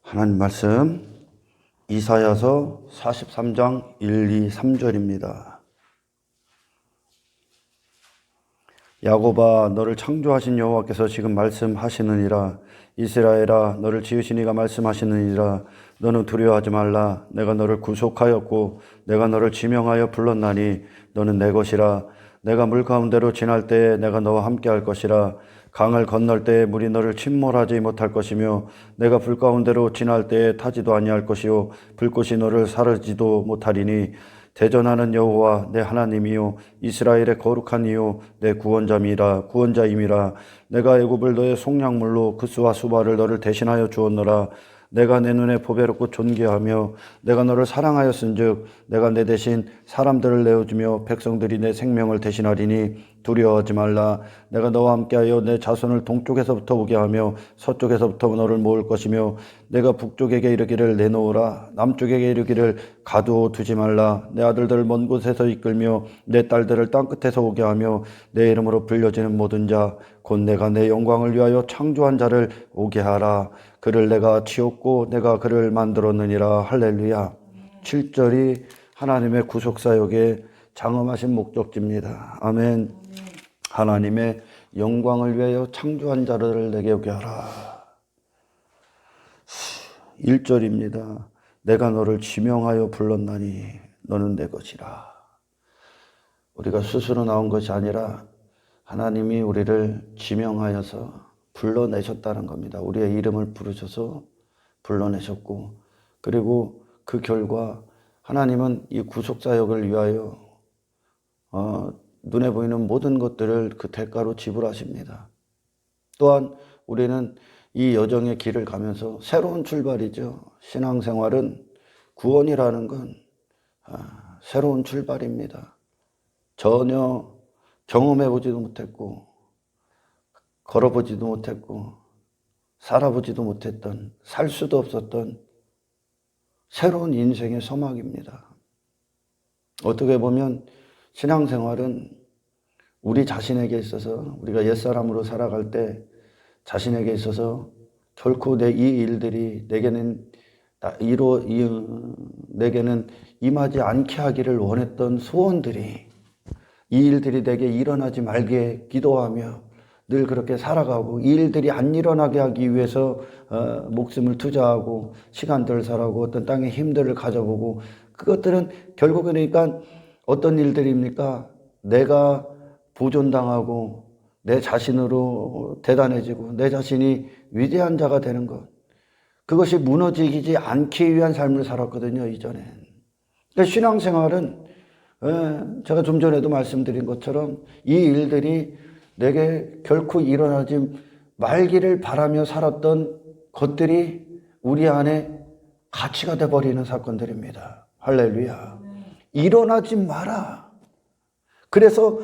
하나님 말씀 이사야서 43장 1, 2, 3절입니다. 야곱아, 너를 창조하신 여호와께서 지금 말씀하시느니라. 이스라엘아, 너를 지으신 이가 말씀하시느니라. 너는 두려워하지 말라. 내가 너를 구속하였고 내가 너를 지명하여 불렀나니 너는 내 것이라. 내가 물 가운데로 지날 때에 내가 너와 함께 할 것이라. 강을 건널 때에 물이 너를 침몰하지 못할 것이며 내가 불 가운데로 지날 때에 타지도 아니할 것이요 불꽃이 너를 사르지도 못하리니 대전하는 여호와 내 하나님이요 이스라엘의 거룩한 이요 내 구원자임이라. 내가 애굽을 너의 속량물로 그스와 수바를 너를 대신하여 주었노라. 내가 내 눈에 보배롭고 존귀하며 내가 너를 사랑하였은즉 내가 내 대신 사람들을 내어주며 백성들이 내 생명을 대신하리니 두려워하지 말라. 내가 너와 함께하여 내 자손을 동쪽에서부터 오게 하며 서쪽에서부터 너를 모을 것이며 내가 북쪽에게 이르기를 내놓으라. 남쪽에게 이르기를 가두어 두지 말라. 내 아들들을 먼 곳에서 이끌며 내 딸들을 땅끝에서 오게 하며 내 이름으로 불려지는 모든 자 곧 내가 내 영광을 위하여 창조한 자를 오게 하라. 그를 내가 지었고 내가 그를 만들었느니라. 할렐루야. 7절이 하나님의 구속사역의 장엄하신 목적지입니다. 아멘. 하나님의 영광을 위하여 창조한 자를 내게 오게 하라. 1절입니다. 내가 너를 지명하여 불렀나니 너는 내 것이라. 우리가 스스로 나온 것이 아니라 하나님이 우리를 지명하여서 불러내셨다는 겁니다. 우리의 이름을 부르셔서 불러내셨고, 그리고 그 결과 하나님은 이 구속사역을 위하여 눈에 보이는 모든 것들을 그 대가로 지불하십니다. 또한 우리는 이 여정의 길을 가면서 새로운 출발이죠. 신앙생활은 구원이라는 건 새로운 출발입니다. 전혀 경험해보지도 못했고 걸어보지도 못했고 살아보지도 못했던, 살 수도 없었던 새로운 인생의 서막입니다. 어떻게 보면 신앙생활은 우리 자신에게 있어서, 우리가 옛사람으로 살아갈 때 자신에게 있어서 결코 이 일들이 내게는 임하지 않게 하기를 원했던 소원들이, 이 일들이 내게 일어나지 말게 기도하며 늘 그렇게 살아가고, 이 일들이 안 일어나게 하기 위해서 목숨을 투자하고 시간들을 살아가고 어떤 땅의 힘들을 가져보고, 그것들은 결국은 그러니까 어떤 일들입니까? 내가 보존당하고 내 자신으로 대단해지고 내 자신이 위대한 자가 되는 것, 그것이 무너지지 않기 위한 삶을 살았거든요, 이전엔. 그러니까 신앙생활은 제가 좀 전에도 말씀드린 것처럼 이 일들이 내게 결코 일어나지 말기를 바라며 살았던 것들이 우리 안에 가치가 돼버리는 사건들입니다. 할렐루야. 일어나지 마라. 그래서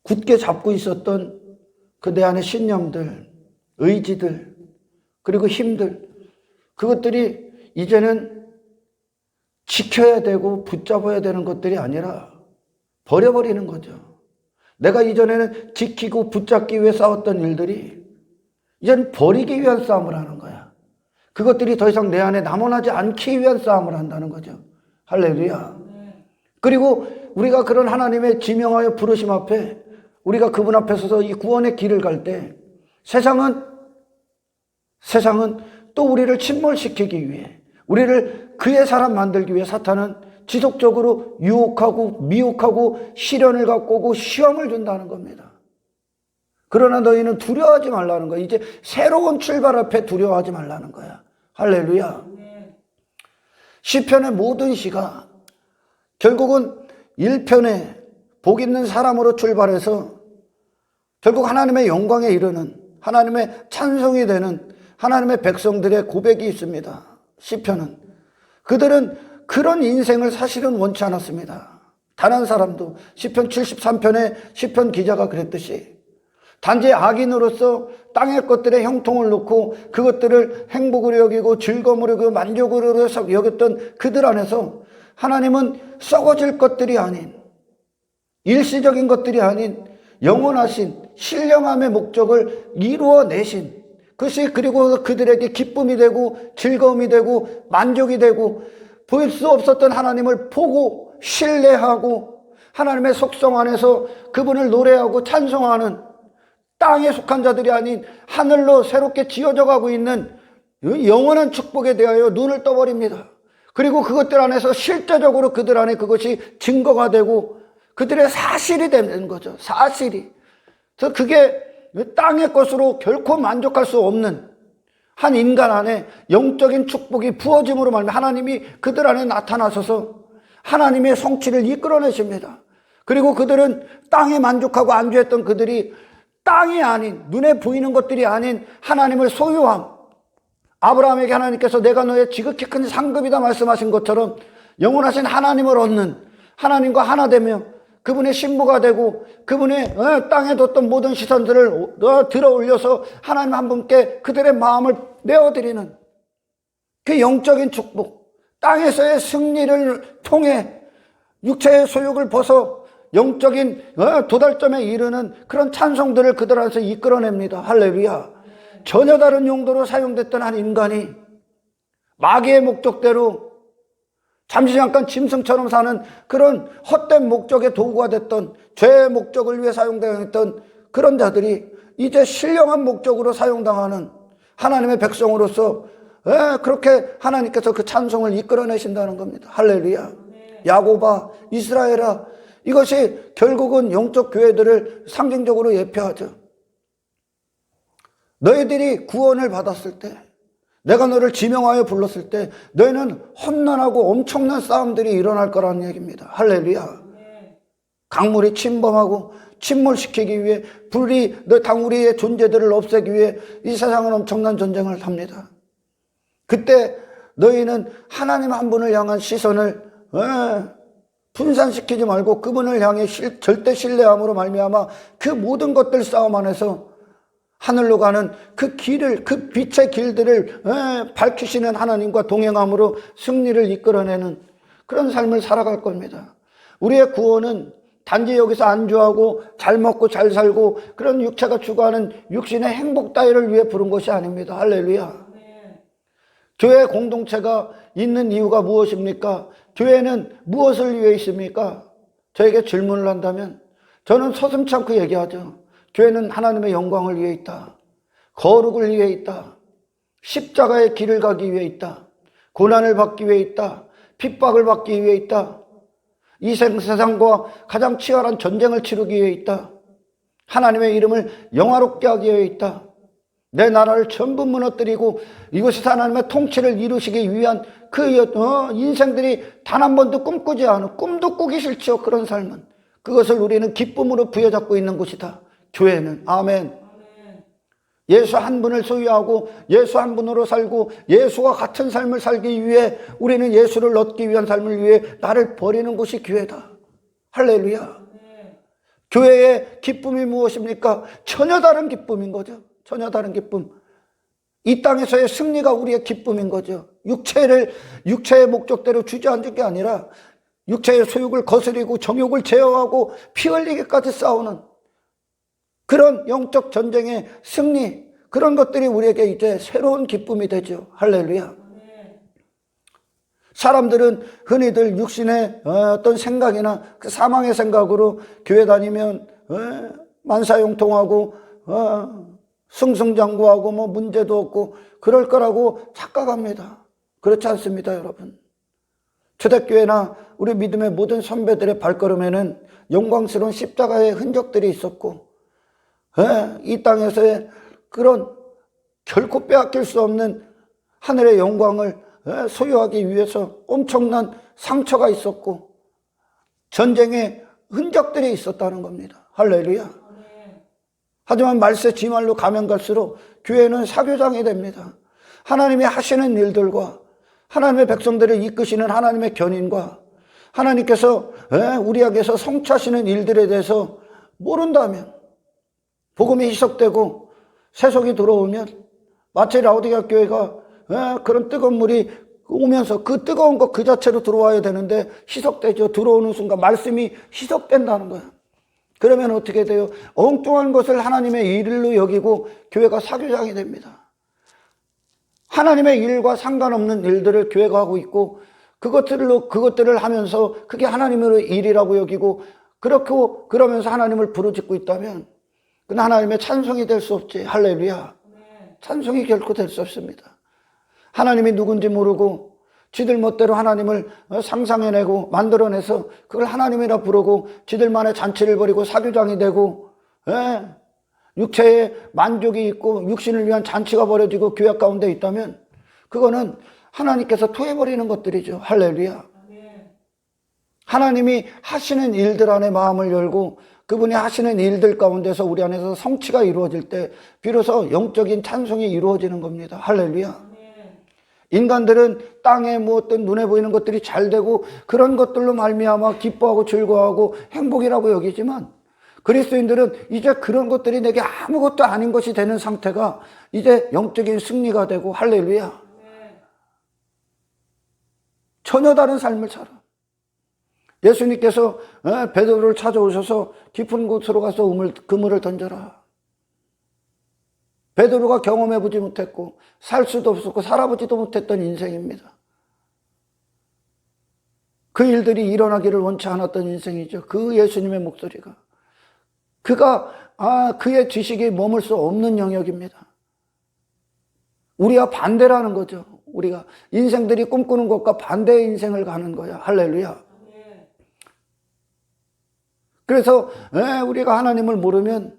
굳게 잡고 있었던 그 내 안의 신념들, 의지들, 그리고 힘들, 그것들이 이제는 지켜야 되고 붙잡아야 되는 것들이 아니라 버려버리는 거죠. 내가 이전에는 지키고 붙잡기 위해 싸웠던 일들이 이제는 버리기 위한 싸움을 하는 거야. 그것들이 더 이상 내 안에 남아나지 않기 위한 싸움을 한다는 거죠. 할렐루야. 그리고 우리가 그런 하나님의 지명하여 부르심 앞에, 우리가 그분 앞에 서서 이 구원의 길을 갈 때 세상은 또 우리를 침몰시키기 위해, 우리를 그의 사람 만들기 위해 사탄은 지속적으로 유혹하고 미혹하고 시련을 갖고 오고 시험을 준다는 겁니다. 그러나 너희는 두려워하지 말라는 거야. 이제 새로운 출발 앞에 두려워하지 말라는 거야. 할렐루야. 시편의 모든 시가 결국은 1편에 복 있는 사람으로 출발해서 결국 하나님의 영광에 이르는, 하나님의 찬송이 되는 하나님의 백성들의 고백이 있습니다. 시편은 그들은 그런 인생을 사실은 원치 않았습니다. 단 한 사람도. 시편 73편에 시편 기자가 그랬듯이 단지 악인으로서 땅의 것들에 형통을 놓고 그것들을 행복으로 여기고 즐거움으로 여기고 만족으로 여겼던 그들 안에서 하나님은 썩어질 것들이 아닌, 일시적인 것들이 아닌 영원하신 신령함의 목적을 이루어내신 그것이 그리고 그들에게 기쁨이 되고 즐거움이 되고 만족이 되고 볼 수 없었던 하나님을 보고 신뢰하고 하나님의 속성 안에서 그분을 노래하고 찬송하는 땅에 속한 자들이 아닌 하늘로 새롭게 지어져 가고 있는 영원한 축복에 대하여 눈을 떠버립니다. 그리고 그것들 안에서 실제적으로 그들 안에 그것이 증거가 되고 그들의 사실이 되는 거죠. 사실이. 그래서 그게 땅의 것으로 결코 만족할 수 없는 한 인간 안에 영적인 축복이 부어짐으로 말미암아 하나님이 그들 안에 나타나셔서 하나님의 성취를 이끌어내십니다. 그리고 그들은 땅에 만족하고 안주했던 그들이 땅이 아닌, 눈에 보이는 것들이 아닌 하나님을 소유함. 아브라함에게 하나님께서 내가 너의 지극히 큰 상급이다 말씀하신 것처럼 영원하신 하나님을 얻는, 하나님과 하나 되며 그분의 신부가 되고 그분의 땅에 뒀던 모든 시선들을 들어 올려서 하나님 한 분께 그들의 마음을 내어드리는 그 영적인 축복, 땅에서의 승리를 통해 육체의 소욕을 벗어 영적인 도달점에 이르는 그런 찬송들을 그들 안에서 이끌어냅니다. 할렐루야. 전혀 다른 용도로 사용됐던 한 인간이 마귀의 목적대로 잠시 잠깐 짐승처럼 사는 그런 헛된 목적의 도구가 됐던, 죄의 목적을 위해 사용당했던 그런 자들이 이제 신령한 목적으로 사용당하는 하나님의 백성으로서 그렇게 하나님께서 그 찬송을 이끌어내신다는 겁니다. 할렐루야. 야고바, 이스라엘아, 이것이 결국은 영적 교회들을 상징적으로 예표하죠. 너희들이 구원을 받았을 때, 내가 너를 지명하여 불렀을 때 너희는 험난하고 엄청난 싸움들이 일어날 거라는 얘기입니다. 할렐루야. 강물이 침범하고 침몰시키기 위해, 불이 너 당우리의 존재들을 없애기 위해 이 세상은 엄청난 전쟁을 합니다. 그때 너희는 하나님 한 분을 향한 시선을 분산시키지 말고 그분을 향해 절대 신뢰함으로 말미암아 그 모든 것들 싸움 안에서 하늘로 가는 그 길을, 그 빛의 길들을 밝히시는 하나님과 동행함으로 승리를 이끌어내는 그런 삶을 살아갈 겁니다. 우리의 구원은 단지 여기서 안주하고 잘 먹고 잘 살고 그런 육체가 추구하는 육신의 행복 따위를 위해 부른 것이 아닙니다. 할렐루야. 교회 공동체가 있는 이유가 무엇입니까? 교회는 무엇을 위해 있습니까? 저에게 질문을 한다면 저는 서슴지 않고 얘기하죠. 교회는 하나님의 영광을 위해 있다. 거룩을 위해 있다. 십자가의 길을 가기 위해 있다. 고난을 받기 위해 있다. 핍박을 받기 위해 있다. 이 세상과 가장 치열한 전쟁을 치르기 위해 있다. 하나님의 이름을 영화롭게 하기 위해 있다. 내 나라를 전부 무너뜨리고 이곳에서 하나님의 통치를 이루시기 위한 그 인생들이 단 한 번도 꿈꾸지 않은, 꿈도 꾸기 싫죠. 그런 삶은. 그것을 우리는 기쁨으로 부여잡고 있는 곳이다. 교회는. 아멘. 예수 한 분을 소유하고 예수 한 분으로 살고 예수와 같은 삶을 살기 위해 우리는 예수를 얻기 위한 삶을 위해 나를 버리는 곳이 교회다. 할렐루야. 교회의 기쁨이 무엇입니까? 전혀 다른 기쁨인 거죠. 전혀 다른 기쁨. 이 땅에서의 승리가 우리의 기쁨인 거죠. 육체의 목적대로 주저앉을 게 아니라 육체의 소욕을 거스리고 정욕을 제어하고 피 흘리기까지 싸우는 그런 영적 전쟁의 승리, 그런 것들이 우리에게 이제 새로운 기쁨이 되죠. 할렐루야. 사람들은 흔히들 육신의 어떤 생각이나 그 사망의 생각으로 교회 다니면 만사형통하고 승승장구하고 뭐 문제도 없고 그럴 거라고 착각합니다. 그렇지 않습니다, 여러분. 초대교회나 우리 믿음의 모든 선배들의 발걸음에는 영광스러운 십자가의 흔적들이 있었고 이 땅에서의 그런 결코 빼앗길 수 없는 하늘의 영광을 소유하기 위해서 엄청난 상처가 있었고 전쟁의 흔적들이 있었다는 겁니다. 할렐루야. 하지만 말세 지말로 가면 갈수록 교회는 사교장이 됩니다. 하나님이 하시는 일들과 하나님의 백성들을 이끄시는 하나님의 견인과 하나님께서 우리에게서 성취하시는 일들에 대해서 모른다면, 복음이 희석되고 세속이 들어오면 마치 라오디게아 교회가 그런 뜨거운 물이 오면서 그 뜨거운 것 그 자체로 들어와야 되는데 희석되죠. 들어오는 순간 말씀이 희석된다는 거예요. 그러면 어떻게 돼요? 엉뚱한 것을 하나님의 일로 여기고 교회가 사교장이 됩니다. 하나님의 일과 상관없는 일들을 교회가 하고 있고 그것들을 하면서 그게 하나님의 일이라고 여기고 그러면서 하나님을 부르짖고 있다면 그건 하나님의 찬송이 될 수 없지. 할렐루야. 찬송이 결코 될 수 없습니다. 하나님이 누군지 모르고 지들 멋대로 하나님을 상상해내고 만들어내서 그걸 하나님이라 부르고 지들만의 잔치를 벌이고 사교장이 되고 육체에 만족이 있고 육신을 위한 잔치가 벌어지고 교회 가운데 있다면 그거는 하나님께서 토해버리는 것들이죠. 할렐루야. 하나님이 하시는 일들 안에 마음을 열고 그분이 하시는 일들 가운데서 우리 안에서 성취가 이루어질 때 비로소 영적인 찬송이 이루어지는 겁니다. 할렐루야. 인간들은 땅에 뭐 어떤 눈에 보이는 것들이 잘 되고 그런 것들로 말미암아 기뻐하고 즐거워하고 행복이라고 여기지만 그리스도인들은 이제 그런 것들이 내게 아무것도 아닌 것이 되는 상태가 이제 영적인 승리가 되고 할렐루야. 전혀 다른 삶을 살아. 예수님께서 베드로를 찾아오셔서 깊은 곳으로 가서 그물을 던져라. 베드로가 경험해보지 못했고 살 수도 없었고 살아보지도 못했던 인생입니다. 그 일들이 일어나기를 원치 않았던 인생이죠. 그 예수님의 목소리가. 그의 지식이 머물 수 없는 영역입니다. 우리와 반대라는 거죠. 우리가 인생들이 꿈꾸는 것과 반대의 인생을 가는 거야. 할렐루야. 그래서 우리가 하나님을 모르면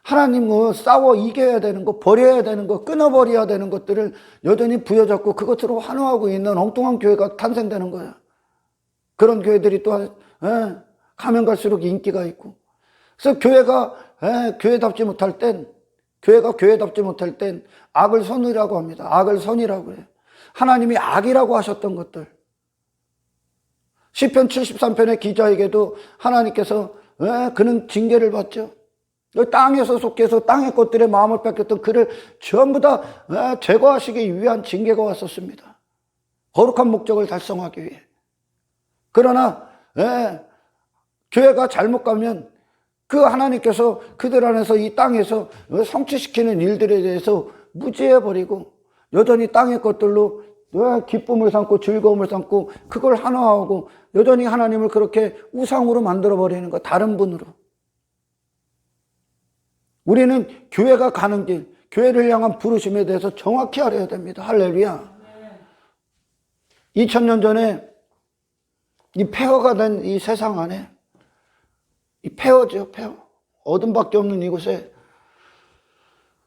하나님과 싸워 이겨야 되는 거, 버려야 되는 거, 끊어버려야 되는 것들을 여전히 부여잡고 그것으로 환호하고 있는 엉뚱한 교회가 탄생되는 거야. 그런 교회들이 또 가면 갈수록 인기가 있고. 그래서 교회가 교회답지 못할 땐 악을 선이라고 합니다. 악을 선이라고 해요. 하나님이 악이라고 하셨던 것들. 시편 73편의 기자에게도 하나님께서 그는 징계를 받죠. 땅에서 속해서 땅의 것들에 마음을 뺏겼던 그를 전부 다 제거하시기 위한 징계가 왔었습니다. 거룩한 목적을 달성하기 위해. 그러나 교회가 잘못 가면 그 하나님께서 그들 안에서 이 땅에서 성취시키는 일들에 대해서 무지해버리고 여전히 땅의 것들로 기쁨을 삼고 즐거움을 삼고 그걸 환호하고 여전히 하나님을 그렇게 우상으로 만들어버리는 거, 다른 분으로. 우리는 교회가 가는 길, 교회를 향한 부르심에 대해서 정확히 알아야 됩니다. 할렐루야. 2000년 전에 이 폐허가 된 이 세상 안에 이 폐허죠, 폐허. 어둠밖에 없는 이곳에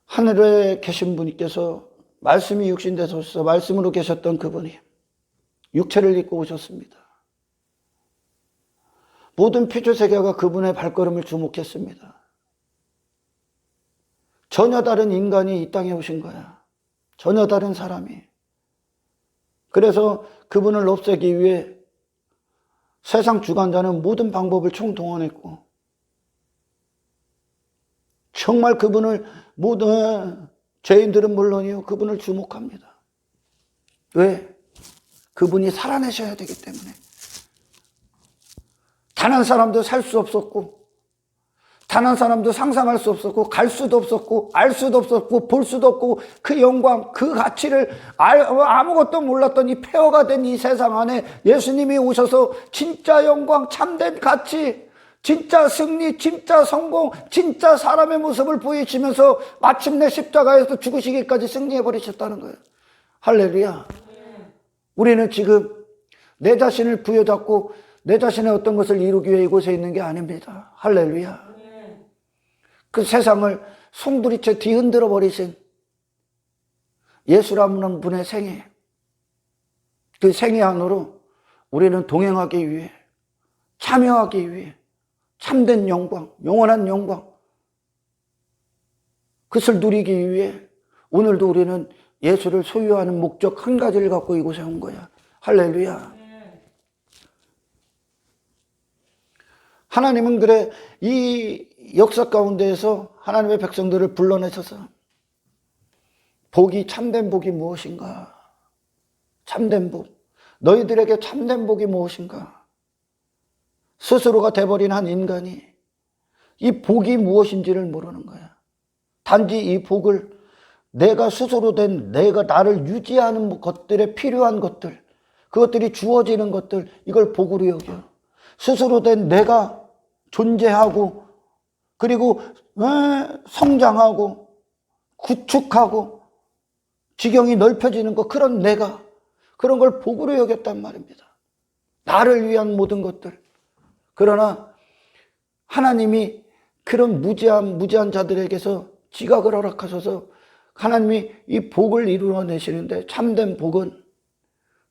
하늘에 계신 분께서 말씀이 육신되셔서 말씀으로 계셨던 그분이 육체를 입고 오셨습니다. 모든 피조세계가 그분의 발걸음을 주목했습니다. 전혀 다른 인간이 이 땅에 오신 거야. 전혀 다른 사람이. 그래서 그분을 없애기 위해 세상 주관자는 모든 방법을 총동원했고 정말 그분을 모든 죄인들은 물론이요 그분을 주목합니다. 왜? 그분이 살아내셔야 되기 때문에. 단 한 사람도 살 수 없었고 단 한 사람도 상상할 수 없었고 갈 수도 없었고 알 수도 없었고 볼 수도 없고 그 영광 그 가치를 아무것도 몰랐던 이 폐허가 된 이 세상 안에 예수님이 오셔서 진짜 영광 참된 가치 진짜 승리 진짜 성공 진짜 사람의 모습을 보이시면서 마침내 십자가에서 죽으시기까지 승리해 버리셨다는 거예요. 할렐루야. 우리는 지금 내 자신을 부여잡고 내 자신의 어떤 것을 이루기 위해 이곳에 있는 게 아닙니다. 할렐루야. 그 세상을 송두리째 뒤흔들어 버리신 예수라는 분의 생애, 그 생애 안으로 우리는 동행하기 위해 참여하기 위해 참된 영광, 영원한 영광 그것을 누리기 위해 오늘도 우리는 예수를 소유하는 목적 한 가지를 갖고 이곳에 온 거야. 할렐루야. 하나님은 그래 이 역사 가운데에서 하나님의 백성들을 불러내셔서 복이 참된 복이 무엇인가? 참된 복. 너희들에게 참된 복이 무엇인가? 스스로가 돼버린 한 인간이 이 복이 무엇인지를 모르는 거야. 단지 이 복을 내가 스스로 된 내가 나를 유지하는 것들에 필요한 것들, 그것들이 주어지는 것들, 이걸 복으로 여겨. 스스로 된 내가 존재하고 그리고 성장하고 구축하고 지경이 넓혀지는 것, 그런 내가, 그런 걸 복으로 여겼단 말입니다. 나를 위한 모든 것들. 그러나 하나님이 그런 무지한 자들에게서 지각을 허락하셔서 하나님이 이 복을 이루어내시는데, 참된 복은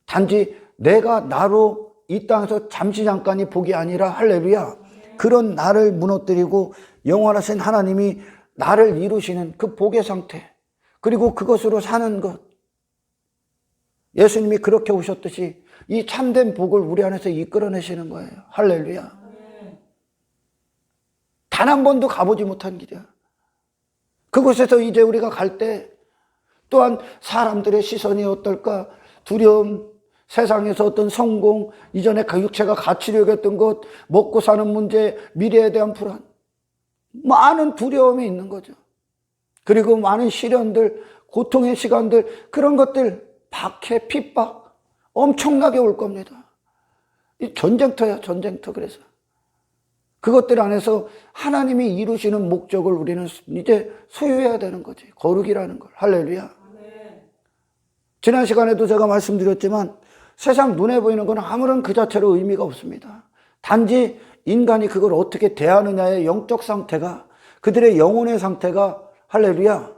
단지 내가 나로 이 땅에서 잠시 잠깐이 복이 아니라, 할렐루야, 그런 나를 무너뜨리고 영원하신 하나님이 나를 이루시는 그 복의 상태, 그리고 그것으로 사는 것. 예수님이 그렇게 오셨듯이 이 참된 복을 우리 안에서 이끌어내시는 거예요. 할렐루야. 단 한 번도 가보지 못한 길이야. 그곳에서 이제 우리가 갈 때 또한 사람들의 시선이 어떨까, 두려움, 세상에서 어떤 성공, 이전에 그 육체가 가치를 여겼던 것, 먹고 사는 문제, 미래에 대한 불안, 많은 두려움이 있는 거죠. 그리고 많은 시련들, 고통의 시간들, 그런 것들, 박해, 핍박 엄청나게 올 겁니다. 이 전쟁터야, 전쟁터. 그래서 그것들 안에서 하나님이 이루시는 목적을 우리는 이제 소유해야 되는 거지. 거룩이라는 걸. 할렐루야. 지난 시간에도 제가 말씀드렸지만 세상 눈에 보이는 건 아무런 그 자체로 의미가 없습니다. 단지 인간이 그걸 어떻게 대하느냐의 영적 상태가, 그들의 영혼의 상태가, 할렐루야,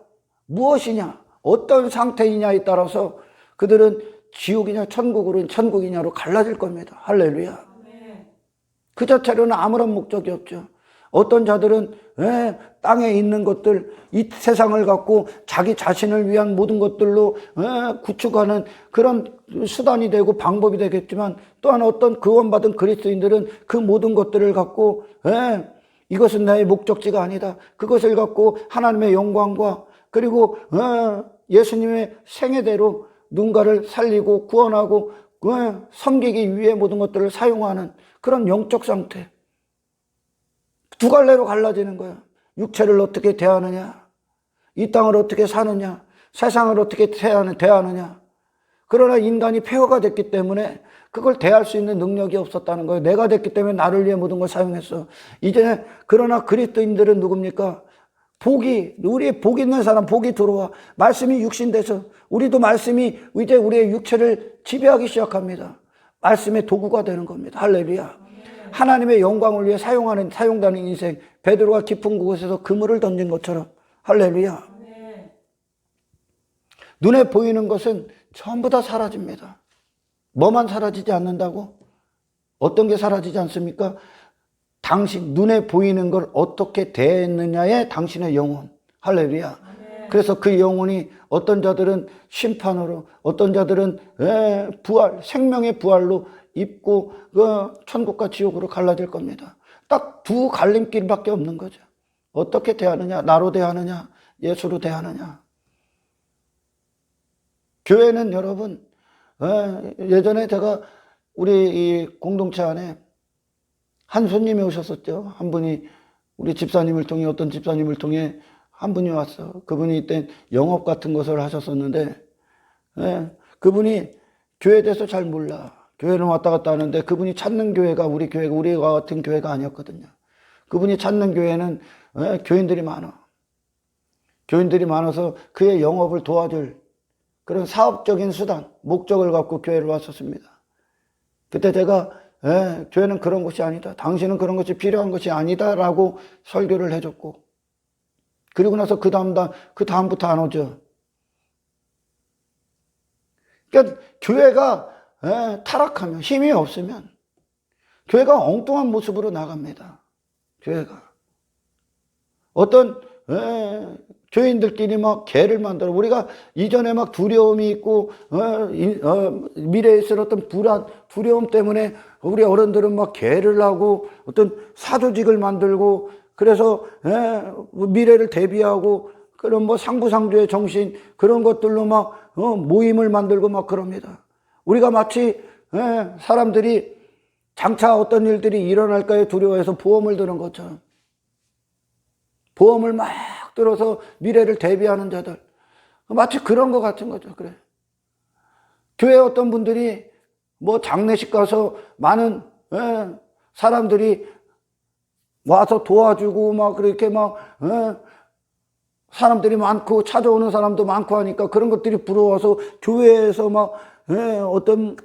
무엇이냐, 어떤 상태이냐에 따라서 그들은 지옥이냐 천국이냐로 갈라질 겁니다. 할렐루야. 그 자체로는 아무런 목적이 없죠. 어떤 자들은 땅에 있는 것들, 이 세상을 갖고 자기 자신을 위한 모든 것들로 구축하는 그런 수단이 되고 방법이 되겠지만, 또한 어떤 구원받은 그리스도인들은 그 모든 것들을 갖고 이것은 나의 목적지가 아니다, 그것을 갖고 하나님의 영광과 그리고 예수님의 생애대로 누군가를 살리고 구원하고 섬기기 위해 모든 것들을 사용하는 그런 영적 상태. 두 갈래로 갈라지는 거야. 육체를 어떻게 대하느냐, 이 땅을 어떻게 사느냐, 세상을 어떻게 대하느냐. 그러나 인간이 폐허가 됐기 때문에 그걸 대할 수 있는 능력이 없었다는 거예요. 내가 됐기 때문에 나를 위해 모든 걸 사용했어. 이제 그러나 그리스도인들은 누굽니까? 우리의 복 있는 사람, 복이 들어와. 말씀이 육신돼서 우리도 말씀이 이제 우리의 육체를 지배하기 시작합니다. 말씀의 도구가 되는 겁니다. 할렐루야. 하나님의 영광을 위해 사용되는 인생. 베드로가 깊은 곳에서 그물을 던진 것처럼. 할렐루야. 눈에 보이는 것은 전부 다 사라집니다. 뭐만 사라지지 않는다고? 어떤 게 사라지지 않습니까? 당신 눈에 보이는 걸 어떻게 대했느냐에 당신의 영혼. 할렐루야. 그래서 그 영혼이 어떤 자들은 심판으로, 어떤 자들은 부활, 생명의 부활로 입고 천국과 지옥으로 갈라질 겁니다. 딱 두 갈림길밖에 없는 거죠. 어떻게 대하느냐, 나로 대하느냐, 예수로 대하느냐. 교회는 여러분, 예전에 제가 우리 이 공동체 안에 한 손님이 오셨었죠. 한 분이 우리 집사님을 통해, 어떤 집사님을 통해 한 분이 왔어. 그분이 이때 영업 같은 것을 하셨었는데, 그분이 교회에 대해서 잘 몰라. 교회는 왔다 갔다 하는데 그분이 찾는 교회가 우리와 같은 교회가 아니었거든요. 그분이 찾는 교회는 교인들이 많아. 교인들이 많아서 그의 영업을 도와줄 그런 사업적인 수단, 목적을 갖고 교회를 왔었습니다. 그때 제가 교회는 그런 것이 아니다, 당신은 그런 것이 필요한 것이 아니다 라고 설교를 해줬고, 그리고 나서 그 다음부터 안 오죠. 그러니까 교회가 타락하면, 힘이 없으면 교회가 엉뚱한 모습으로 나갑니다. 교회가 어떤 교인들끼리 막 개를 만들어. 우리가 이전에 막 두려움이 있고 미래에 있을 어떤 불안, 두려움 때문에 우리 어른들은 막 개를 하고 어떤 사조직을 만들고, 그래서 미래를 대비하고 그런 뭐 상부상조의 정신, 그런 것들로 막 모임을 만들고 막 그럽니다. 우리가 마치 사람들이 장차 어떤 일들이 일어날까에 두려워해서 보험을 드는 것처럼, 보험을 막 들어서 미래를 대비하는 자들, 마치 그런 것 같은 거죠. 그래. 교회 어떤 분들이 뭐 장례식 가서 많은 사람들이 와서 도와주고 막 그렇게 막 사람들이 많고 찾아오는 사람도 많고 하니까 그런 것들이 부러워서 교회에서 막 어떤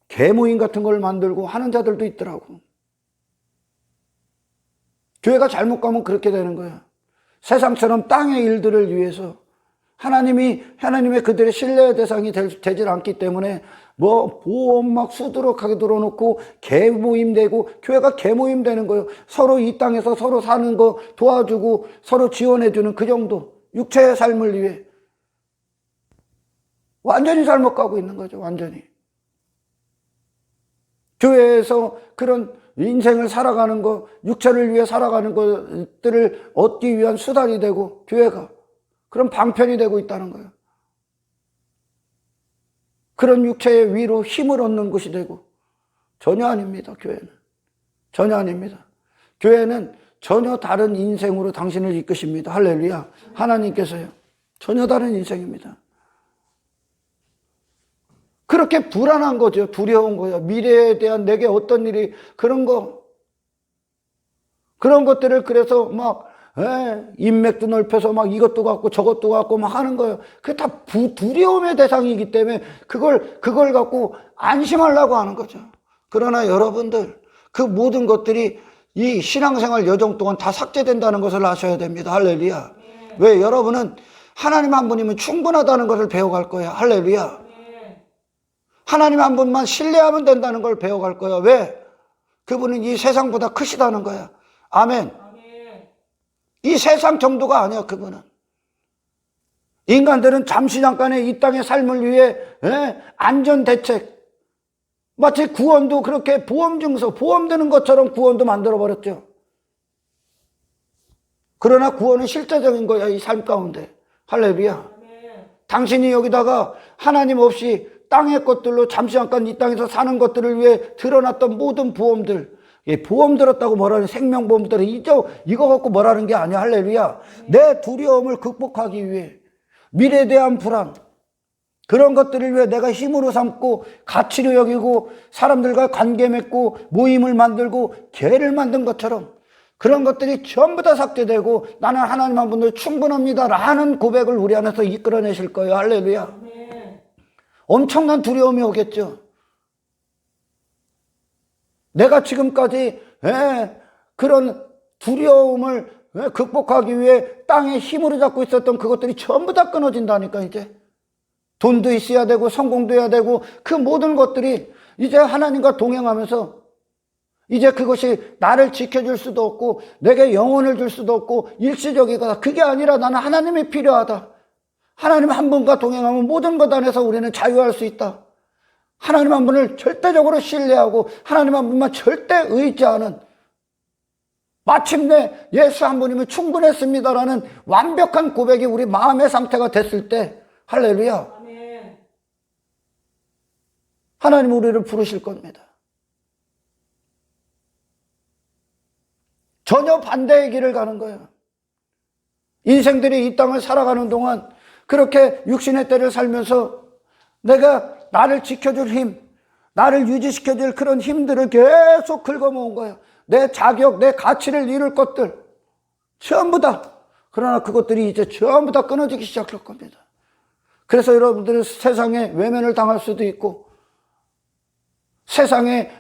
계모임 같은 걸 만들고 하는 자들도 있더라고. 교회가 잘못 가면 그렇게 되는 거야. 세상처럼 땅의 일들을 위해서 하나님의 그들의 신뢰의 대상이 되질 않기 때문에 뭐 보험 막 수두룩하게 들어놓고 개모임 되고 교회가 개모임 되는 거예요. 서로 이 땅에서 서로 사는 거 도와주고 서로 지원해주는 그 정도. 육체의 삶을 위해. 완전히 잘못 가고 있는 거죠. 완전히. 교회에서 그런 인생을 살아가는 거, 육체를 위해 살아가는 것들을 얻기 위한 수단이 되고 교회가 그런 방편이 되고 있다는 거예요. 그런 육체의 위로 힘을 얻는 것이 되고 전혀 아닙니다. 교회는. 전혀 아닙니다. 교회는 전혀 다른 인생으로 당신을 이끄십니다. 할렐루야. 하나님께서요. 전혀 다른 인생입니다. 그렇게 불안한 거죠. 두려운 거예요. 미래에 대한 내게 어떤 일이 그런 것들을 그래서 막 인맥도 넓혀서 막 이것도 갖고 저것도 갖고 막 하는 거예요. 그게 다 두려움의 대상이기 때문에 그걸 갖고 안심하려고 하는 거죠. 그러나 여러분들 그 모든 것들이 이 신앙생활 여정 동안 다 삭제된다는 것을 아셔야 됩니다. 할렐루야. 왜? 여러분은 하나님 한 분이면 충분하다는 것을 배워갈 거예요. 할렐루야. 하나님 한 분만 신뢰하면 된다는 걸 배워갈 거예요. 왜? 그분은 이 세상보다 크시다는 거야. 아멘. 이 세상 정도가 아니야. 그분은. 인간들은 잠시 잠깐의 이 땅의 삶을 위해 안전대책, 마치 구원도 그렇게 보험증서, 보험 드는 것처럼 구원도 만들어버렸죠. 그러나 구원은 실제적인 거야. 이 삶 가운데. 할렐루야. 당신이 여기다가 하나님 없이 땅의 것들로 잠시 잠깐 이 땅에서 사는 것들을 위해 드러났던 모든 보험들, 보험 들었다고 뭐라는 생명보험들은 이거 갖고 뭐라는 게 아니야. 할렐루야. 내 두려움을 극복하기 위해 미래에 대한 불안, 그런 것들을 위해 내가 힘으로 삼고 가치로 여기고 사람들과 관계 맺고 모임을 만들고 교회를 만든 것처럼 그런 것들이 전부 다 삭제되고 나는 하나님 한 분들 충분합니다 라는 고백을 우리 안에서 이끌어내실 거예요. 할렐루야. 엄청난 두려움이 오겠죠. 내가 지금까지 그런 두려움을 극복하기 위해 땅에 힘으로 잡고 있었던 그것들이 전부 다 끊어진다니까. 이제 돈도 있어야 되고 성공도 해야 되고 그 모든 것들이 이제 하나님과 동행하면서 이제 그것이 나를 지켜줄 수도 없고 내게 영혼을 줄 수도 없고 일시적이다. 그게 아니라 나는 하나님이 필요하다. 하나님 한 분과 동행하면 모든 것 안에서 우리는 자유할 수 있다. 하나님 한 분을 절대적으로 신뢰하고 하나님 한 분만 절대 의지하는, 마침내 예수 한 분이면 충분했습니다라는 완벽한 고백이 우리 마음의 상태가 됐을 때 할렐루야. 아멘. 하나님 우리를 부르실 겁니다. 전혀 반대의 길을 가는 거예요. 인생들이 이 땅을 살아가는 동안 그렇게 육신의 때를 살면서 내가 나를 지켜줄 힘, 나를 유지시켜줄 그런 힘들을 계속 긁어모은 거예요. 내 자격, 내 가치를 이룰 것들 전부 다. 그러나 그것들이 이제 전부 다 끊어지기 시작할 겁니다. 그래서 여러분들은 세상에 외면을 당할 수도 있고 세상에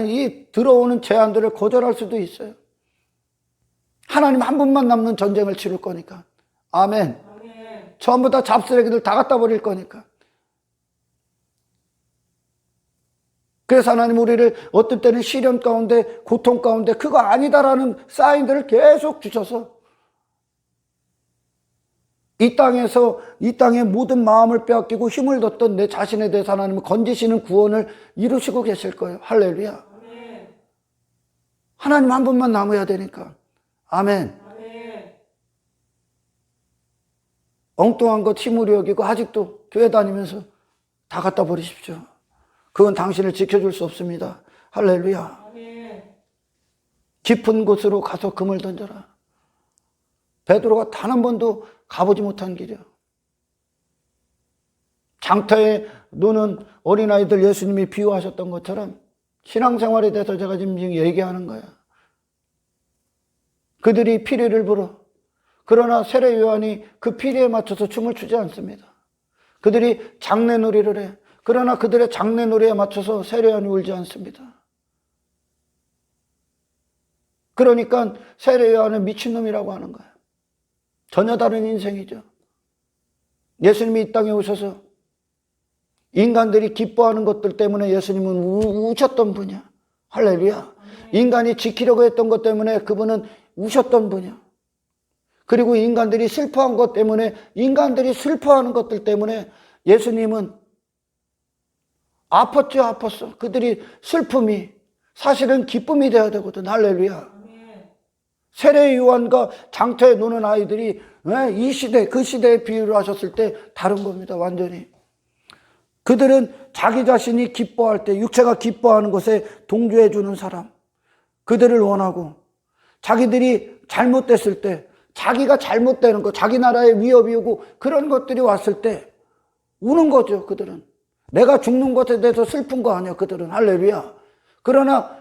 이 들어오는 제안들을 거절할 수도 있어요. 하나님 한 분만 남는 전쟁을 치를 거니까. 아멘. 아멘. 전부 다 잡쓰레기들 다 갖다 버릴 거니까. 그래서 하나님 우리를 어떤 때는 시련 가운데 고통 가운데 그거 아니다라는 사인들을 계속 주셔서 이 땅의 모든 마음을 빼앗기고 힘을 뒀던 내 자신에 대해서 하나님은 건지시는 구원을 이루시고 계실 거예요. 할렐루야. 아멘. 하나님 한 분만 남아야 되니까. 아멘. 아멘. 엉뚱한 것 힘으로 여기고 아직도 교회 다니면서 다 갖다 버리십시오. 그건 당신을 지켜줄 수 없습니다. 할렐루야. 아멘. 깊은 곳으로 가서 금을 던져라. 베드로가 단 한 번도 가보지 못한 길이야. 장터에 노는 어린아이들 예수님이 비유하셨던 것처럼 신앙생활에 대해서 제가 지금 얘기하는 거예요. 그들이 피리를 불어. 그러나 세례 요한이 그 피리에 맞춰서 춤을 추지 않습니다. 그들이 장례놀이를 해. 그러나 그들의 장례놀이에 맞춰서 세례 요한이 울지 않습니다. 그러니까 세례 요한은 미친놈이라고 하는 거예요. 전혀 다른 인생이죠. 예수님이 이 땅에 오셔서 인간들이 기뻐하는 것들 때문에 예수님은 우셨던 분이야. 할렐루야. 인간이 지키려고 했던 것 때문에 그분은 우셨던 분이야. 그리고 인간들이 슬퍼한 것 때문에, 인간들이 슬퍼하는 것들 때문에 예수님은 아팠죠. 그들이 슬픔이 사실은 기쁨이 되어야 되거든. 할렐루야. 세례 요한과 장터에 노는 아이들이 이 시대 그 시대에 비유를 하셨을 때 다른 겁니다. 완전히. 그들은 자기 자신이 기뻐할 때, 육체가 기뻐하는 것에 동조해 주는 사람, 그들을 원하고, 자기들이 잘못됐을 때, 자기가 잘못되는 것, 자기 나라에 위협이 오고 그런 것들이 왔을 때 우는 거죠. 그들은 내가 죽는 것에 대해서 슬픈 거 아니야. 그들은. 할렐루야. 그러나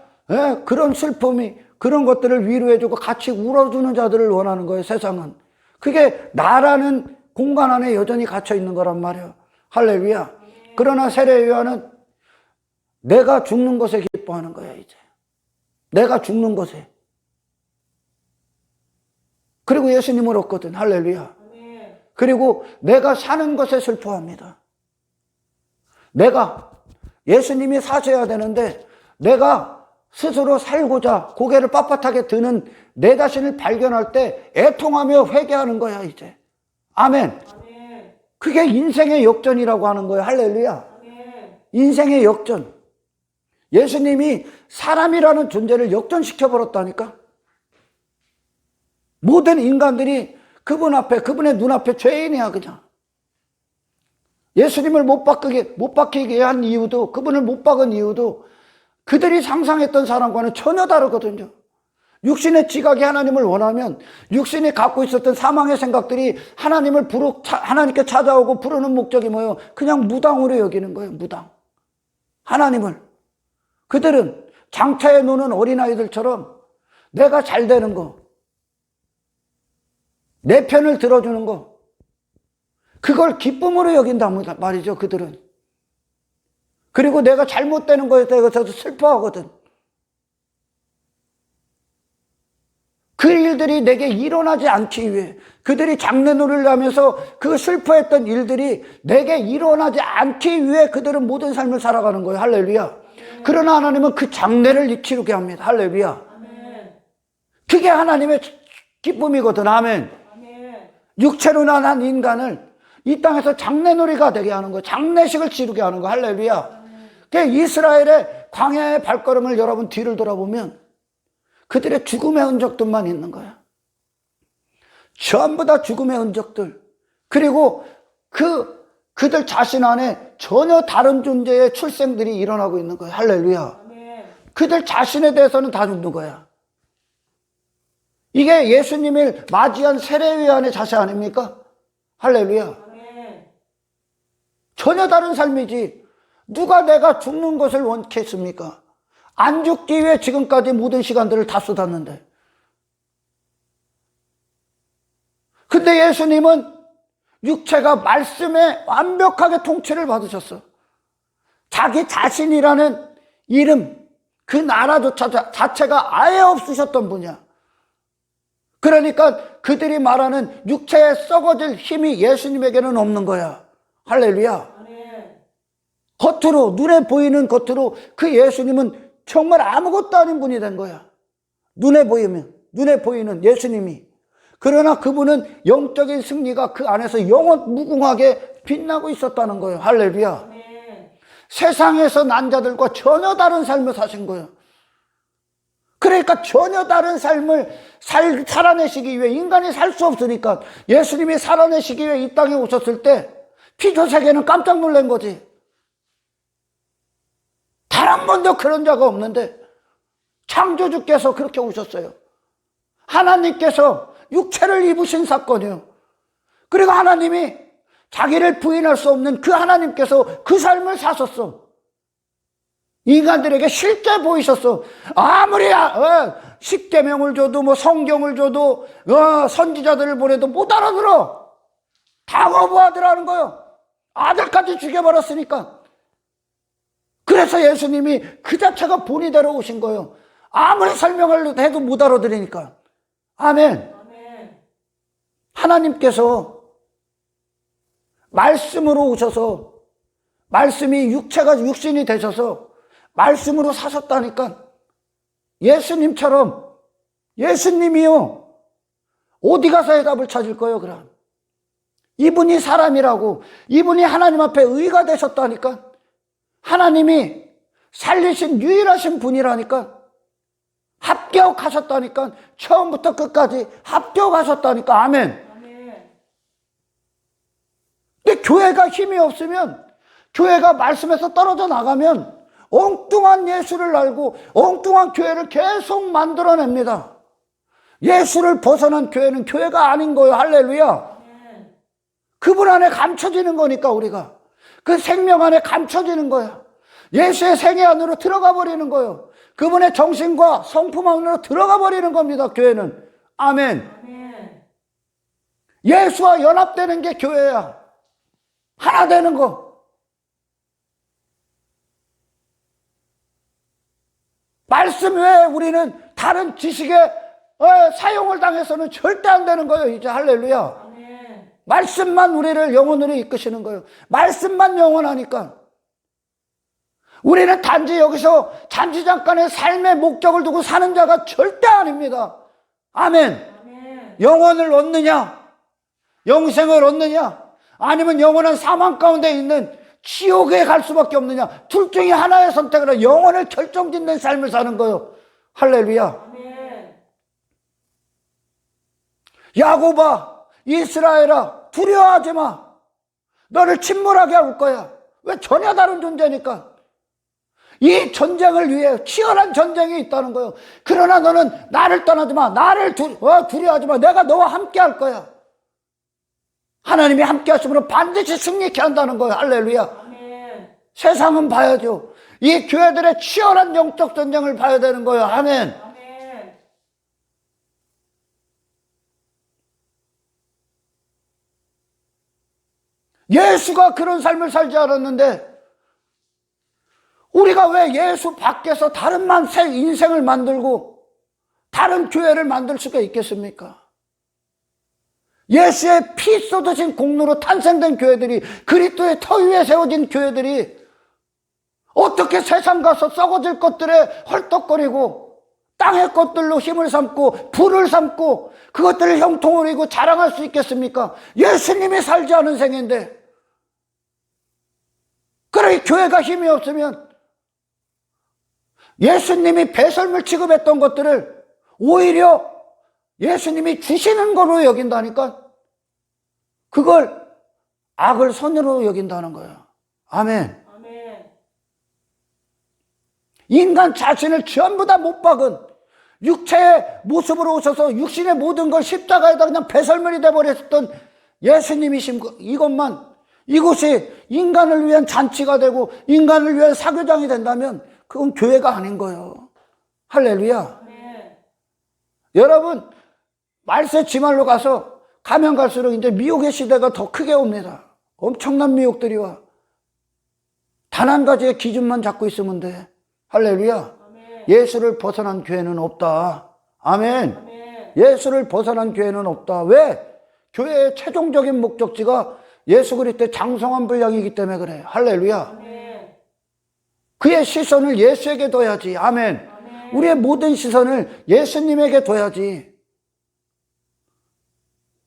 그런 슬픔이, 그런 것들을 위로해주고 같이 울어주는 자들을 원하는 거예요. 세상은. 그게 나라는 공간 안에 여전히 갇혀 있는 거란 말이에요. 할렐루야. 그러나 세례 요한은 내가 죽는 것에 기뻐하는 거야. 이제 내가 죽는 것에. 그리고 예수님을 얻거든. 할렐루야. 그리고 내가 사는 것에 슬퍼합니다. 내가, 예수님이 사셔야 되는데 내가 스스로 살고자 고개를 빳빳하게 드는 내 자신을 발견할 때 애통하며 회개하는 거야. 이제. 아멘. 그게 인생의 역전이라고 하는 거예요. 할렐루야. 인생의 역전. 예수님이 사람이라는 존재를 역전시켜버렸다니까. 모든 인간들이 그분 앞에, 그분의 눈앞에 죄인이야. 그냥. 예수님을 못 박히게 한 이유도, 그분을 못 박은 이유도 그들이 상상했던 사람과는 전혀 다르거든요. 육신의 지각이 하나님을 원하면 육신이 갖고 있었던 사망의 생각들이 하나님께 찾아오고 부르는 목적이 뭐예요? 그냥 무당으로 여기는 거예요. 무당. 하나님을. 그들은 장터에 노는 어린아이들처럼 내가 잘 되는 거, 내 편을 들어주는 거, 그걸 기쁨으로 여긴단 말이죠. 그들은. 그리고 내가 잘못되는 거에 대해서 슬퍼하거든. 그 일들이 내게 일어나지 않기 위해, 그들이 장례놀이를 하면서 그 슬퍼했던 일들이 내게 일어나지 않기 위해 그들은 모든 삶을 살아가는 거예요. 할렐루야. 그러나 하나님은 그 장례를 치르게 합니다. 할렐루야. 그게 하나님의 기쁨이거든. 아멘. 육체로 난 인간을 이 땅에서 장례놀이가 되게 하는 거예요. 장례식을 치르게 하는 거예요. 할렐루야. 이스라엘의 광야의 발걸음을 여러분 뒤를 돌아보면 그들의 죽음의 흔적들만 있는 거야. 전부 다 죽음의 흔적들. 그리고 그들 자신 안에 전혀 다른 존재의 출생들이 일어나고 있는 거야. 할렐루야. 그들 자신에 대해서는 다 죽는 거야. 이게 예수님을 맞이한 세례 요한의 자세 아닙니까? 할렐루야. 전혀 다른 삶이지. 누가 내가 죽는 것을 원했습니까? 안 죽기 위해 지금까지 모든 시간들을 다 쏟았는데. 근데 예수님은 육체가 말씀에 완벽하게 통치를 받으셨어. 자기 자신이라는 이름, 그 나라조차 자체가 아예 없으셨던 분이야. 그러니까 그들이 말하는 육체에 썩어질 힘이 예수님에게는 없는 거야. 할렐루야. 겉으로, 눈에 보이는 겉으로 그 예수님은 정말 아무것도 아닌 분이 된 거야. 눈에 보이는 예수님이. 그러나 그분은 영적인 승리가 그 안에서 영원 무궁하게 빛나고 있었다는 거예요. 할렐루야. 세상에서 난 자들과 전혀 다른 삶을 사신 거예요. 그러니까 전혀 다른 삶을 살아내시기 위해, 인간이 살 수 없으니까 예수님이 살아내시기 위해 이 땅에 오셨을 때 피조세계는 깜짝 놀란 거지. 단 한 번도 그런 자가 없는데 창조주께서 그렇게 오셨어요. 하나님께서 육체를 입으신 사건이에요. 그리고 하나님이 자기를 부인할 수 없는 그 하나님께서 그 삶을 사셨어. 인간들에게 실제 보이셨어. 아무리 십계명을 줘도 뭐 성경을 줘도 선지자들을 보내도 못 알아들어. 다 거부하더라는 거예요. 아들까지 죽여버렸으니까. 그래서 예수님이 그 자체가 본이 되러 오신 거예요. 아무리 설명을 해도 못 알아들으니까. 아멘. 하나님께서 말씀으로 오셔서, 말씀이 육체가 육신이 되셔서 말씀으로 사셨다니까. 예수님처럼, 예수님이요, 어디 가서 해답을 찾을 거예요, 그럼? 이분이 사람이라고, 이분이 하나님 앞에 의가 되셨다니까. 하나님이 살리신 유일하신 분이라니까. 합격하셨다니까. 처음부터 끝까지 합격하셨다니까. 아멘. 근데 교회가 힘이 없으면, 교회가 말씀에서 떨어져 나가면 엉뚱한 예수를 알고 엉뚱한 교회를 계속 만들어냅니다. 예수를 벗어난 교회는 교회가 아닌 거예요. 할렐루야. 그분 안에 감춰지는 거니까 우리가. 그 생명 안에 감춰지는 거야. 예수의 생애 안으로 들어가 버리는 거예요. 그분의 정신과 성품 안으로 들어가 버리는 겁니다. 교회는. 아멘. 예수와 연합되는 게 교회야. 하나 되는 거. 말씀 외에 우리는 다른 지식에 사용을 당해서는 절대 안 되는 거예요. 이제 할렐루야. 말씀만 우리를 영원으로 이끄시는 거예요. 말씀만 영원하니까. 우리는 단지 여기서 잠시 잠깐의 삶의 목적을 두고 사는 자가 절대 아닙니다. 아멘. 영혼을 얻느냐, 영생을 얻느냐, 아니면 영원한 사망 가운데 있는 지옥에 갈 수밖에 없느냐, 둘 중에 하나의 선택을 해 영혼을 결정짓는 삶을 사는 거예요. 할렐루야. 야곱아, 이스라엘아, 두려워하지 마. 너를 침몰하게 할 거야. 왜? 전혀 다른 존재니까. 이 전쟁을 위해 치열한 전쟁이 있다는 거예요. 그러나 너는 나를 떠나지 마. 나를 두려워하지 마. 내가 너와 함께 할 거야. 하나님이 함께 하시면 반드시 승리케 한다는 거예요. 할렐루야. 아멘. 세상은 봐야죠. 이 교회들의 치열한 영적 전쟁을 봐야 되는 거예요. 아멘. 아멘. 예수가 그런 삶을 살지 않았는데 우리가 왜 예수 밖에서 다른 인생을 만들고 다른 교회를 만들 수가 있겠습니까? 예수의 피 쏟으신 공로로 탄생된 교회들이, 그리스도의 터 위에 세워진 교회들이 어떻게 세상 가서 썩어질 것들에 헐떡거리고 땅의 것들로 힘을 삼고 불을 삼고 그것들을 형통을 이고 자랑할 수 있겠습니까? 예수님이 살지 않은 생인데. 그래, 교회가 힘이 없으면 예수님이 배설물 취급했던 것들을 오히려 예수님이 주시는 거로 여긴다니까. 그걸 악을 선으로 여긴다는 거예요. 아멘. 아멘. 인간 자신을 전부 다 못 박은 육체의 모습으로 오셔서 육신의 모든 걸 십자가에다 그냥 배설물이 돼버렸던 예수님이신 것, 이것이 인간을 위한 잔치가 되고 인간을 위한 사교장이 된다면 그건 교회가 아닌 거예요. 할렐루야. 아멘. 여러분, 말세 지말로 가면 갈수록 이제 미혹의 시대가 더 크게 옵니다. 엄청난 미혹들이 와. 단 한 가지의 기준만 잡고 있으면 돼. 할렐루야. 아멘. 예수를 벗어난 교회는 없다. 아멘. 아멘. 예수를 벗어난 교회는 없다. 왜? 교회의 최종적인 목적지가 예수 그리스도의 장성한 분량이기 때문에 그래. 할렐루야. 아멘. 그의 시선을 예수에게 둬야지. 아멘. 아멘. 우리의 모든 시선을 예수님에게 둬야지.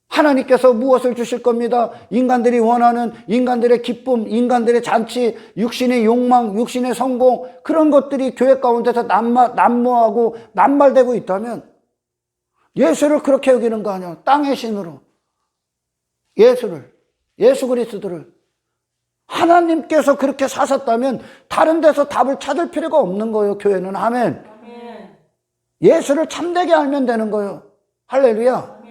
하나님께서 무엇을 주실 겁니다. 인간들이 원하는 인간들의 기쁨, 인간들의 잔치, 육신의 욕망, 육신의 성공, 그런 것들이 교회 가운데서 난무하고 남발되고 있다면 예수를 그렇게 여기는 거 아니야. 땅의 신으로. 예수 그리스도를. 하나님께서 그렇게 사셨다면 다른 데서 답을 찾을 필요가 없는 거예요. 교회는. 아멘. 예수를 참되게 알면 되는 거예요. 할렐루야.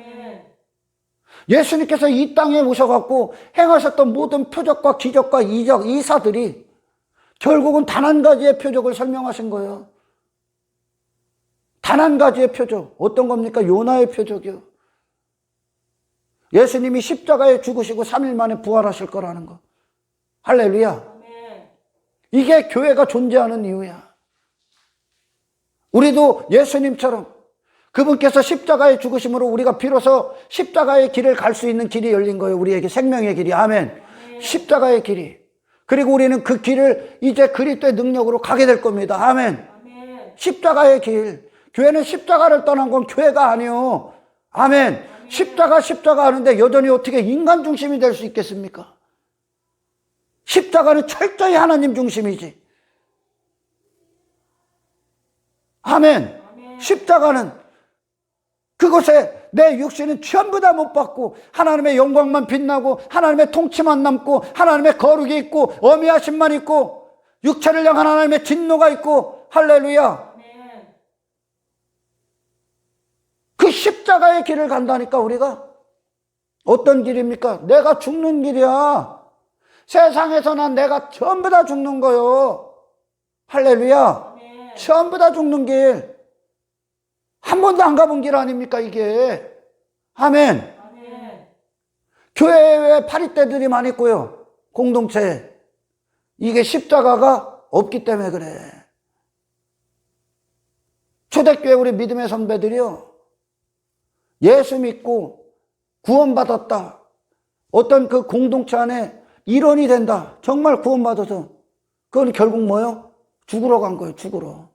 예수님께서 이 땅에 오셔갖고 행하셨던 모든 표적과 기적과 이적, 이사들이 결국은 단 한 가지의 표적을 설명하신 거예요. 단 한 가지의 표적. 어떤 겁니까? 요나의 표적이요. 예수님이 십자가에 죽으시고 3일 만에 부활하실 거라는 거. 할렐루야. 이게 교회가 존재하는 이유야. 우리도 예수님처럼 그분께서 십자가에 죽으심으로 우리가 비로소 십자가의 길을 갈 수 있는 길이 열린 거예요. 우리에게 생명의 길이. 아멘. 십자가의 길이. 그리고 우리는 그 길을 이제 그리스도의 능력으로 가게 될 겁니다. 아멘. 십자가의 길. 교회는 십자가를 떠난 건 교회가 아니요. 아멘. 십자가 하는데 여전히 어떻게 인간 중심이 될 수 있겠습니까? 십자가는 철저히 하나님 중심이지. 아멘. 십자가는 그곳에 내 육신은 전부 다 못 받고 하나님의 영광만 빛나고 하나님의 통치만 남고 하나님의 거룩이 있고 어미하심만 있고 육체를 향한 하나님의 진노가 있고 할렐루야. 그 십자가의 길을 간다니까. 우리가 어떤 길입니까? 내가 죽는 길이야. 세상에서 난 내가 전부 다 죽는 거요. 할렐루야. 전부 다 죽는 길. 한 번도 안 가본 길 아닙니까 이게. 아멘. 교회에 파리떼들이 많이 있고요. 공동체에. 이게 십자가가 없기 때문에 그래. 초대교회 우리 믿음의 선배들이요. 예수 믿고 구원받았다. 어떤 그 공동체 안에 일원이 된다. 정말 구원받아서. 그건 결국 뭐요? 죽으러 간 거예요. 죽으러.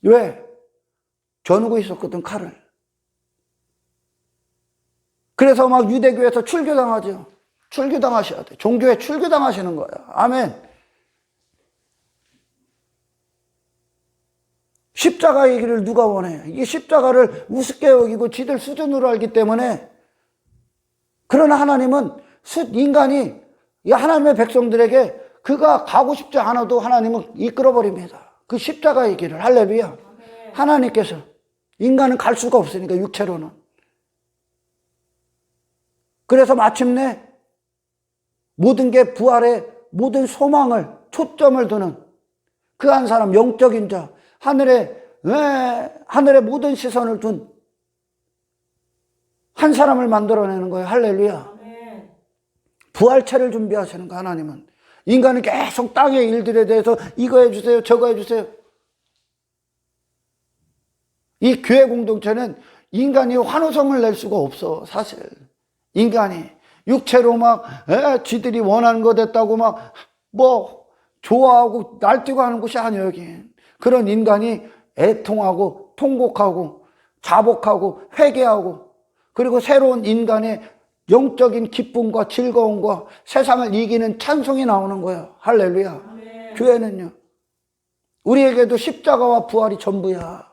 왜? 겨누고 있었거든, 칼을. 그래서 막 유대교에서 출교당하죠. 출교당하셔야 돼. 종교에 출교당하시는 거예요. 아멘. 십자가의 길을 누가 원해? 이게 십자가를 우습게 여기고 지들 수준으로 알기 때문에. 그러나 하나님은 인간이 이 하나님의 백성들에게 그가 가고 싶지 않아도 하나님은 이끌어버립니다. 그 십자가의 길을. 할렐루야. 하나님께서. 인간은 갈 수가 없으니까 육체로는. 그래서 마침내 모든 게 부활의 모든 소망을 초점을 두는 그 한 사람, 영적인 자, 하늘의 모든 시선을 둔 한 사람을 만들어내는 거예요. 할렐루야. 부활체를 준비하시는 거. 하나님은. 인간은 계속 땅의 일들에 대해서 이거 해주세요, 저거 해주세요. 이 교회 공동체는 인간이 환호성을 낼 수가 없어. 사실 인간이 육체로 막 지들이 원하는 거 됐다고 막 뭐 좋아하고 날뛰고 하는 곳이 아니에요. 여긴. 그런 인간이 애통하고 통곡하고 자복하고 회개하고 그리고 새로운 인간의 영적인 기쁨과 즐거움과 세상을 이기는 찬송이 나오는 거예요. 할렐루야. 네. 교회는요. 우리에게도 십자가와 부활이 전부야.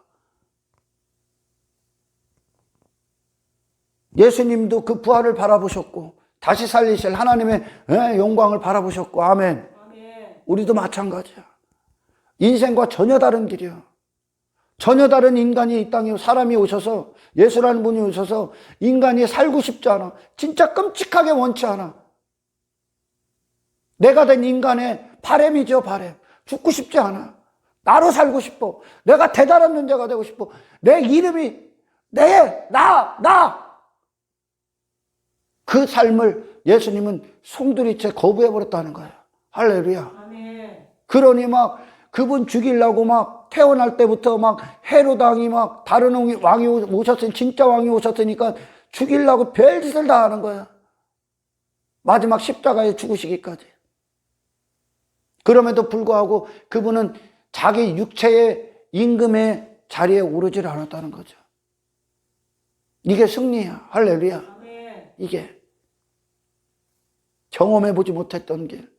예수님도 그 부활을 바라보셨고 다시 살리실 하나님의 영광을 바라보셨고. 아멘. 우리도 마찬가지야. 인생과 전혀 다른 길이야. 전혀 다른 인간이 이 땅에 사람이 오셔서 예수라는 분이 오셔서 인간이 살고 싶지 않아. 진짜 끔찍하게 원치 않아. 내가 된 인간의 바람이죠. 바람. 죽고 싶지 않아. 나로 살고 싶어. 내가 대단한 존재가 되고 싶어. 내 이름이 나. 그 삶을 예수님은 송두리째 거부해버렸다는 거예요. 할렐루야. 아멘. 그러니 막 그분 죽이려고 막 태어날 때부터 막 헤로당이 막 다른 왕이 오셨으니 진짜 왕이 오셨으니까 죽이려고 별짓을 다 하는 거야. 마지막 십자가에 죽으시기까지. 그럼에도 불구하고 그분은 자기 육체의 임금의 자리에 오르질 않았다는 거죠. 이게 승리야. 할렐루야. 이게 경험해보지 못했던 길,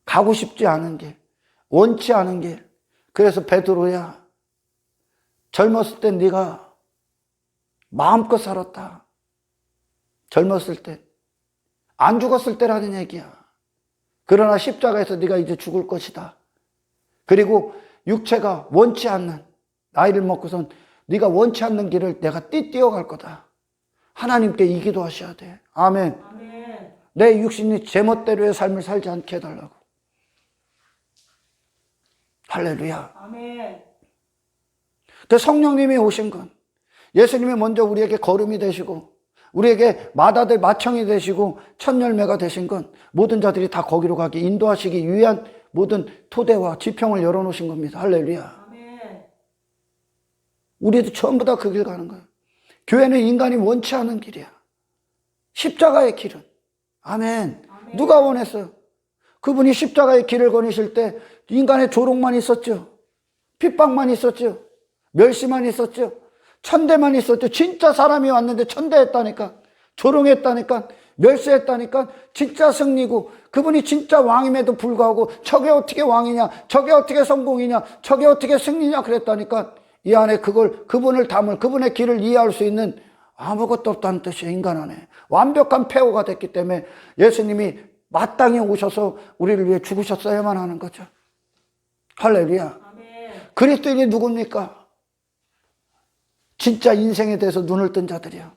가고 싶지 않은 길, 원치 않은 길. 그래서 베드로야, 젊었을 때 네가 마음껏 살았다. 젊었을 때, 안 죽었을 때라는 얘기야. 그러나 십자가에서 네가 이제 죽을 것이다. 그리고 육체가 원치 않는, 나이를 먹고선 네가 원치 않는 길을 내가 뛰어갈 거다. 하나님께 이 기도하셔야 돼. 아멘. 아멘. 내 육신이 제멋대로의 삶을 살지 않게 해달라고. 할렐루야. 아멘. 그 성령님이 오신 건 예수님이 먼저 우리에게 거름이 되시고 우리에게 마청이 되시고 첫 열매가 되신 건 모든 자들이 다 거기로 가기 인도하시기 위한 모든 토대와 지평을 열어놓으신 겁니다. 할렐루야. 아멘. 우리도 전부 다 그 길 가는 거예요. 교회는 인간이 원치 않은 길이야. 십자가의 길은. 아멘. 아멘. 누가 원했어요? 그분이 십자가의 길을 거니실 때 인간의 조롱만 있었죠. 핍박만 있었죠. 멸시만 있었죠. 천대만 있었죠. 진짜 사람이 왔는데 천대했다니까. 조롱했다니까. 멸시했다니까. 진짜 승리고 그분이 진짜 왕임에도 불구하고 저게 어떻게 왕이냐, 저게 어떻게 성공이냐, 저게 어떻게 승리냐 그랬다니까. 이 안에 그분을 담을 그분의 길을 이해할 수 있는 아무것도 없다는 뜻이에요. 인간 안에 완벽한 폐허가 됐기 때문에 예수님이 마땅히 오셔서 우리를 위해 죽으셨어야만 하는 거죠. 할렐루야. 아멘. 그리스도인이 누굽니까? 진짜 인생에 대해서 눈을 뜬 자들이야.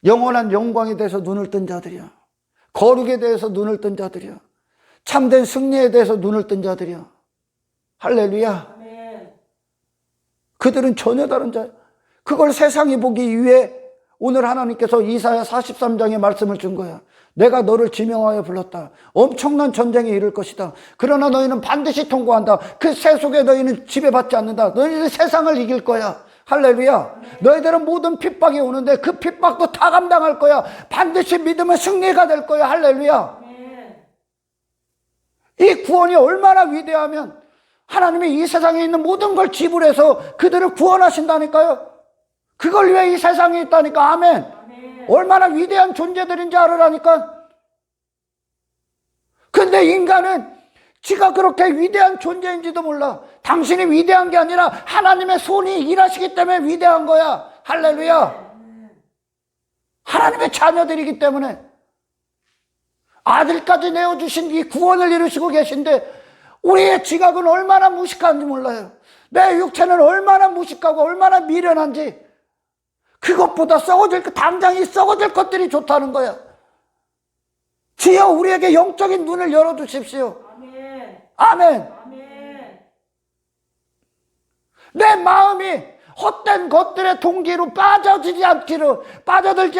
영원한 영광에 대해서 눈을 뜬 자들이야. 거룩에 대해서 눈을 뜬 자들이야. 참된 승리에 대해서 눈을 뜬 자들이야. 할렐루야. 아멘. 그들은 전혀 다른 자야. 그걸 세상이 보기 위해 오늘 하나님께서 이사야 43장의 말씀을 준 거야. 내가 너를 지명하여 불렀다. 엄청난 전쟁이 이를 것이다. 그러나 너희는 반드시 통과한다. 그 새 속에 너희는 지배받지 않는다. 너희는 세상을 이길 거야. 할렐루야. 너희들은 모든 핍박이 오는데 그 핍박도 다 감당할 거야. 반드시 믿으면 승리가 될 거야. 할렐루야. 아멘. 이 구원이 얼마나 위대하면 하나님이 이 세상에 있는 모든 걸 지불해서 그들을 구원하신다니까요. 그걸 위해 이 세상에 있다니까. 아멘. 아멘. 얼마나 위대한 존재들인지 알으라니까. 근데 인간은 지가 그렇게 위대한 존재인지도 몰라. 당신이 위대한 게 아니라 하나님의 손이 일하시기 때문에 위대한 거야. 할렐루야. 하나님의 자녀들이기 때문에 아들까지 내어주신 이 구원을 이루시고 계신데 우리의 지각은 얼마나 무식한지 몰라요. 내 육체는 얼마나 무식하고 얼마나 미련한지. 그것보다 당장이 썩어질 것들이 좋다는 거야. 주여 우리에게 영적인 눈을 열어주십시오. 아멘. 아멘. 아멘. 내 마음이 헛된 것들의 동기로 빠져들지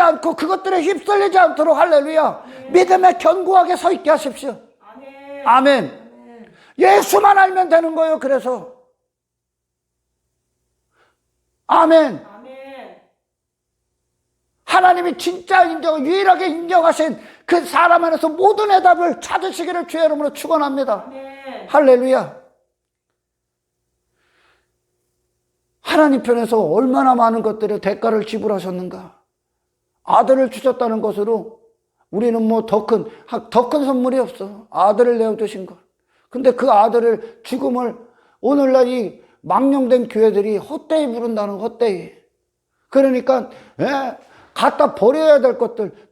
않고 그것들에 휩쓸리지 않도록 할렐루야. 믿음에 견고하게 서 있게 하십시오. 아멘. 아멘. 예수만 알면 되는 거예요. 그래서 아멘. 아멘. 하나님이 진짜 유일하게 인정하신 그 사람 안에서 모든 해답을 찾으시기를 주의 이름으로 축원합니다. 아멘. 할렐루야. 하나님 편에서 얼마나 많은 것들의 대가를 지불하셨는가. 아들을 주셨다는 것으로 우리는 뭐 더 큰 선물이 없어. 아들을 내어주신 것. 근데 그 아들을 죽음을 오늘날 이 망령된 교회들이 헛되이 부른다는 헛되이. 그러니까 갖다 버려야 될 것들,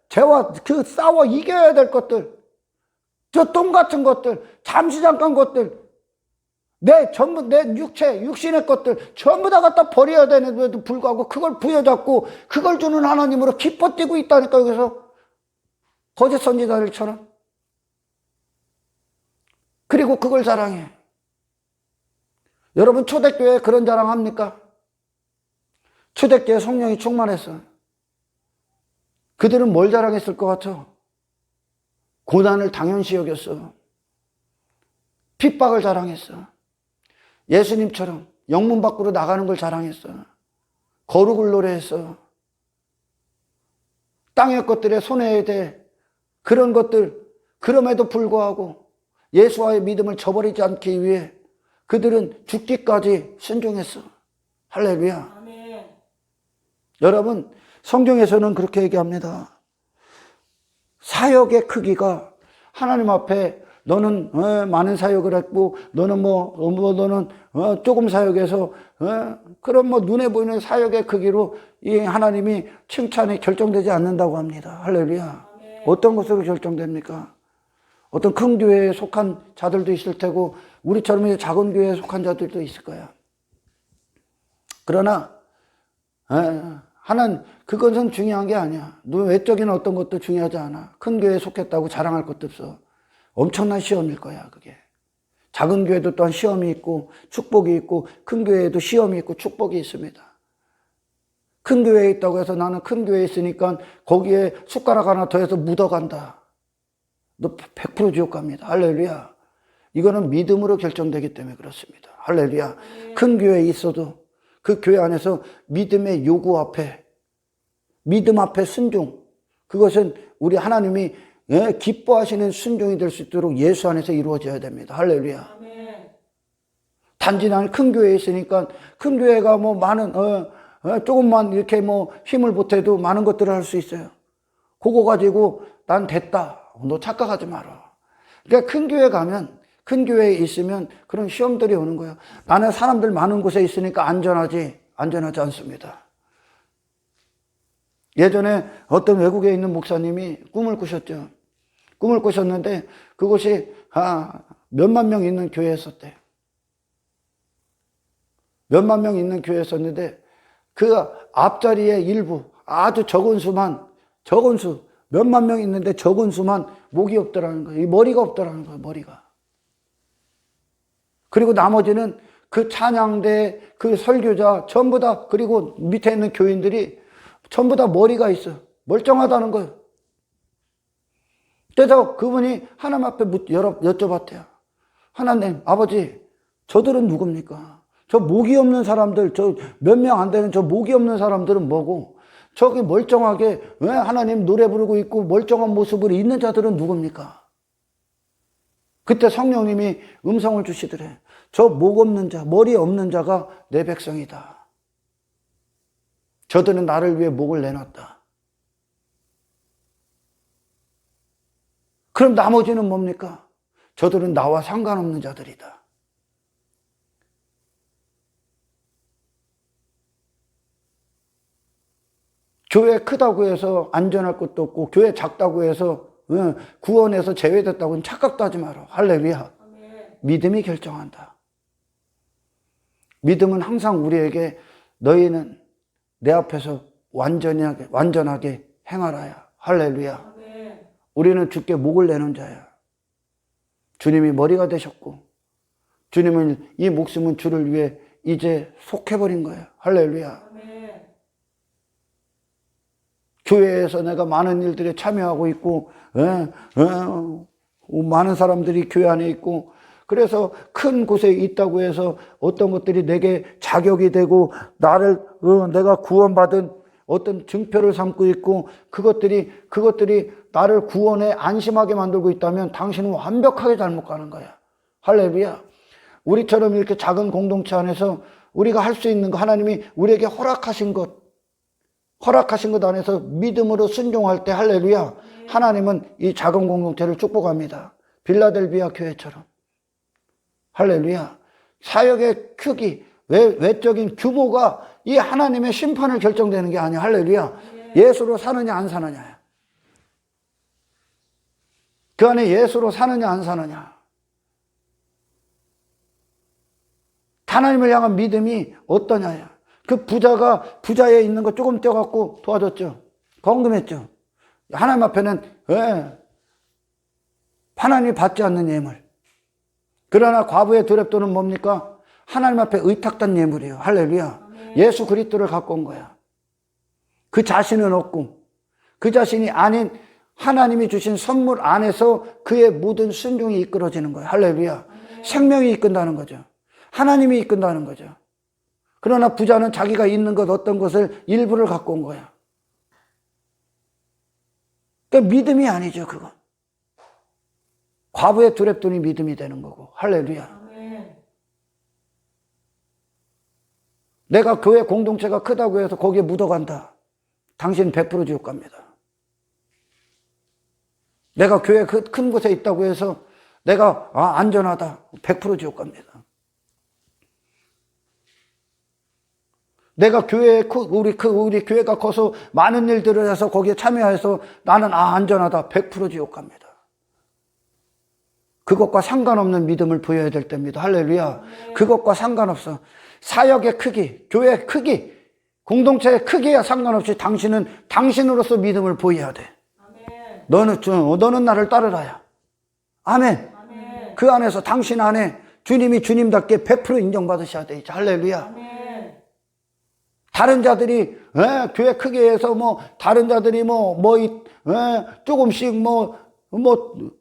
죄와 싸워 이겨야 될 것들, 저 똥 같은 것들, 잠시 잠깐 것들, 전부 내 육신의 것들 전부 다 갖다 버려야 되는데도 불구하고 그걸 부여잡고 그걸 주는 하나님으로 기뻐 뛰고 있다니까. 여기서 거짓 선지자들처럼. 그리고 그걸 자랑해. 여러분 초대교회에 그런 자랑합니까? 초대교회 성령이 충만했어. 그들은 뭘 자랑했을 것 같아? 고난을 당연시 여겼어. 핍박을 자랑했어. 예수님처럼 영문 밖으로 나가는 걸 자랑했어. 거룩을 노래했어. 땅의 것들에 손해에 대해 그런 것들, 그럼에도 불구하고 예수와의 믿음을 저버리지 않기 위해 그들은 죽기까지 순종했어. 할렐루야. 아멘. 여러분 성경에서는 그렇게 얘기합니다. 사역의 크기가 하나님 앞에 너는 많은 사역을 했고 너는 너는 조금 사역해서 그런 눈에 보이는 사역의 크기로 이 하나님이 칭찬이 결정되지 않는다고 합니다. 할렐루야. 아멘. 어떤 것으로 결정됩니까? 어떤 큰 교회에 속한 자들도 있을 테고 우리처럼 작은 교회에 속한 자들도 있을 거야. 그러나 하나는 그것은 중요한 게 아니야. 외적인 어떤 것도 중요하지 않아. 큰 교회에 속했다고 자랑할 것도 없어. 엄청난 시험일 거야, 그게. 작은 교회도 또한 시험이 있고 축복이 있고 큰 교회에도 시험이 있고 축복이 있습니다. 큰 교회에 있다고 해서 나는 큰 교회에 있으니까 거기에 숟가락 하나 더해서 묻어간다. 너 100% 지옥 갑니다. 할렐루야. 이거는 믿음으로 결정되기 때문에 그렇습니다. 할렐루야. 큰 교회에 있어도 그 교회 안에서 믿음의 요구 앞에, 믿음 앞에 순종, 그것은 우리 하나님이 기뻐하시는 순종이 될 수 있도록 예수 안에서 이루어져야 됩니다. 할렐루야. 아멘. 단지 나는 큰 교회에 있으니까 큰 교회가 뭐 많은 조금만 이렇게 뭐 힘을 보태도 많은 것들을 할 수 있어요. 그거 가지고 난 됐다. 너 착각하지 마라. 그러니까 큰 교회 가면, 큰 교회에 있으면 그런 시험들이 오는 거예요. 나는 사람들 많은 곳에 있으니까 안전하지 않습니다. 예전에 어떤 외국에 있는 목사님이 꿈을 꾸셨죠. 꿈을 꾸셨는데 그곳이 몇만 명 있는 교회였었대요. 몇만 명 있는 교회였었는데 그 앞자리에 일부 아주 적은 수, 몇만 명 있는데 적은 수만 목이 없더라는 거예요. 이 머리가 없더라는 거예요, 머리가. 그리고 나머지는 그 찬양대, 그 설교자 전부 다, 그리고 밑에 있는 교인들이 전부 다 머리가 있어요. 멀쩡하다는 거예요. 그래서 그분이 하나님 앞에 여쭤봤대요. 하나님, 아버지, 저들은 누굽니까? 저 목이 없는 사람들, 저 몇 명 안 되는 저 목이 없는 사람들은 뭐고, 저기 멀쩡하게 왜 하나님 노래 부르고 있고 멀쩡한 모습으로 있는 자들은 누굽니까? 그때 성령님이 음성을 주시더래. 저 목 없는 자, 머리 없는 자가 내 백성이다. 저들은 나를 위해 목을 내놨다. 그럼 나머지는 뭡니까? 저들은 나와 상관없는 자들이다. 교회 크다고 해서 안전할 것도 없고 교회 작다고 해서 구원에서 제외됐다고는 착각도 하지 마라. 할렐루야. 아멘. 믿음이 결정한다. 믿음은 항상 우리에게 너희는 내 앞에서 완전하게 행하라야. 할렐루야. 아멘. 우리는 주께 목을 내는 자야. 주님이 머리가 되셨고 주님은 이 목숨은 주를 위해 이제 속해버린 거야. 할렐루야. 아멘. 교회에서 내가 많은 일들에 참여하고 있고 많은 사람들이 교회 안에 있고 그래서 큰 곳에 있다고 해서 어떤 것들이 내게 자격이 되고 내가 구원받은 어떤 증표를 삼고 있고 그것들이 나를 구원에 안심하게 만들고 있다면 당신은 완벽하게 잘못 가는 거야. 할렐루야. 우리처럼 이렇게 작은 공동체 안에서 우리가 할 수 있는 거 하나님이 우리에게 허락하신 것 안에서 믿음으로 순종할 때 할렐루야. 하나님은 이 작은 공동체를 축복합니다. 빌라델비아 교회처럼. 할렐루야. 사역의 크기, 외적인 규모가 이 하나님의 심판을 결정되는 게 아니야. 할렐루야. 예수로 사느냐 안 사느냐. 그 안에 예수로 사느냐 안 사느냐. 하나님을 향한 믿음이 어떠냐야. 그 부자가 부자에 있는 거 조금 떼어갖고 도와줬죠. 건금했죠. 하나님 앞에는 하나님이 받지 않는 예물. 그러나 과부의 두렙돈은 뭡니까? 하나님 앞에 의탁된 예물이에요. 할렐루야. 예수 그리스도를 갖고 온 거야. 그 자신은 없고 그 자신이 아닌 하나님이 주신 선물 안에서 그의 모든 순종이 이끌어지는 거예요. 할렐루야. 생명이 이끈다는 거죠. 하나님이 이끈다는 거죠. 그러나 부자는 자기가 있는 것 어떤 것을 일부를 갖고 온 거야. 그러니까 믿음이 아니죠, 그건. 과부의 두렙돈이 믿음이 되는 거고. 할렐루야. 아멘. 내가 교회 공동체가 크다고 해서 거기에 묻어간다. 당신 100% 지옥 갑니다. 내가 교회 큰 곳에 있다고 해서 내가 안전하다. 100% 지옥 갑니다. 내가 우리 교회가 커서 많은 일들을 해서 거기에 참여해서 나는 안전하다. 100% 지옥 갑니다. 그것과 상관없는 믿음을 보여야 될 때입니다. 할렐루야. 그것과 상관없어. 사역의 크기, 교회의 크기, 공동체의 크기와 상관없이 당신은 당신으로서 믿음을 보여야 돼. 아멘. 너는 나를 따르라야. 아멘. 아멘. 그 안에서 당신 안에 주님이 주님답게 100% 인정받으셔야 돼. 할렐루야. 아멘. 다른 자들이 교회 크게 해서 다른 자들이 조금씩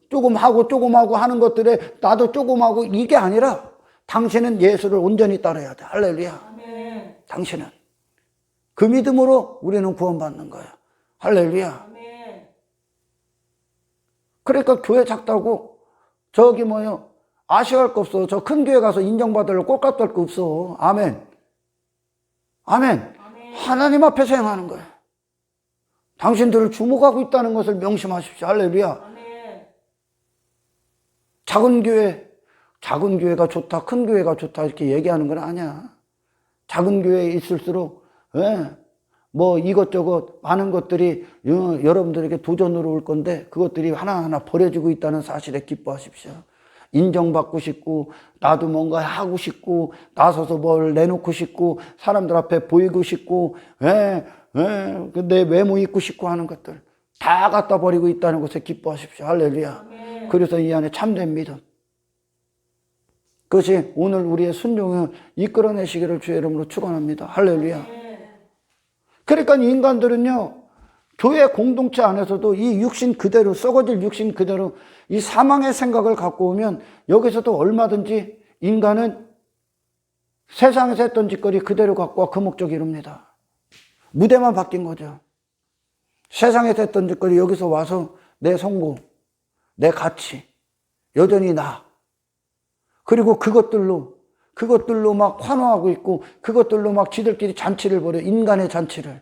조금 하고 하는 것들에 나도 조금 하고 이게 아니라 당신은 예수를 온전히 따라야 돼. 할렐루야. 아멘. 당신은 그 믿음으로 우리는 구원받는 거야. 할렐루야. 아멘. 그러니까 교회 작다고 저기 아쉬워할 거 없어. 저 큰 교회 가서 인정받으려고 꼴깍할 거 없어. 아멘. 아멘. 아멘. 하나님 앞에서 행하는 거야. 당신들을 주목하고 있다는 것을 명심하십시오. 할렐루야. 아멘. 작은 교회가 좋다, 큰 교회가 좋다 이렇게 얘기하는 건 아니야. 작은 교회에 있을수록 이것저것 많은 것들이 여러분들에게 도전으로 올 건데 그것들이 하나하나 버려지고 있다는 사실에 기뻐하십시오. 인정받고 싶고 나도 뭔가 하고 싶고 나서서 뭘 내놓고 싶고 사람들 앞에 보이고 싶고 내 외모 입고 싶고 하는 것들 다 갖다 버리고 있다는 것에 기뻐하십시오. 할렐루야. 아멘. 그래서 이 안에 참된 믿음, 그것이 오늘 우리의 순종을 이끌어내시기를 주의 이름으로 축원합니다. 할렐루야. 그러니까 인간들은요, 교회 공동체 안에서도 이 육신 그대로, 썩어질 육신 그대로 이 사망의 생각을 갖고 오면 여기서도 얼마든지 인간은 세상에서 했던 짓거리 그대로 갖고 와 그 목적 이룹니다. 무대만 바뀐 거죠. 세상에서 했던 짓거리 여기서 와서 내 성공, 내 가치, 여전히 나. 그리고 그것들로 막 환호하고 있고 그것들로 막 지들끼리 잔치를 벌여. 인간의 잔치를.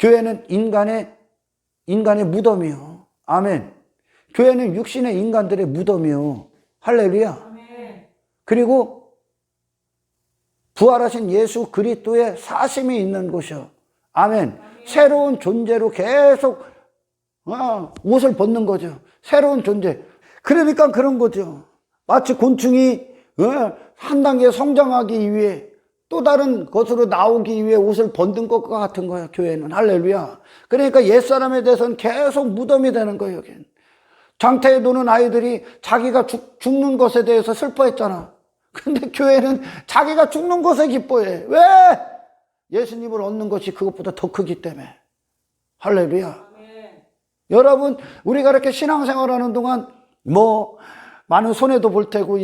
교회는 인간의 무덤이요. 아멘. 교회는 육신의 인간들의 무덤이요. 할렐루야. 아멘. 그리고 부활하신 예수 그리스도의 사심이 있는 곳이요. 아멘. 새로운 존재로 계속 옷을 벗는 거죠. 새로운 존재. 그러니까 그런 거죠. 마치 곤충이 한 단계 성장하기 위해 또 다른 것으로 나오기 위해 옷을 벗는 것과 같은 거예요. 교회는. 할렐루야. 그러니까 옛사람에 대해서는 계속 무덤이 되는 거예요. 여긴. 장태에 노는 아이들이 자기가 죽는 것에 대해서 슬퍼했잖아. 근데 교회는 자기가 죽는 것에 기뻐해. 왜? 예수님을 얻는 것이 그것보다 더 크기 때문에. 할렐루야. 아멘. 여러분, 우리가 이렇게 신앙생활하는 동안 많은 손해도 볼 테고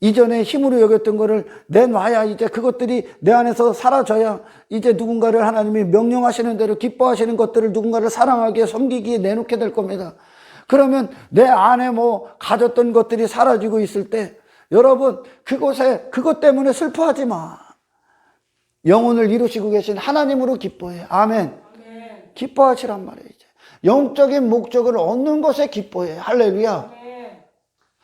이전에 힘으로 여겼던 거를 내놔야 이제 그것들이 내 안에서 사라져야 이제 누군가를 하나님이 명령하시는 대로 기뻐하시는 것들을 누군가를 사랑하기에 섬기기에 내놓게 될 겁니다. 그러면 내 안에 가졌던 것들이 사라지고 있을 때 여러분 그것 때문에 슬퍼하지 마. 영혼을 이루시고 계신 하나님으로 기뻐해. 아멘. 아멘. 기뻐하시란 말이에요. 이제. 영적인 목적을 얻는 것에 기뻐해. 할렐루야. 아멘.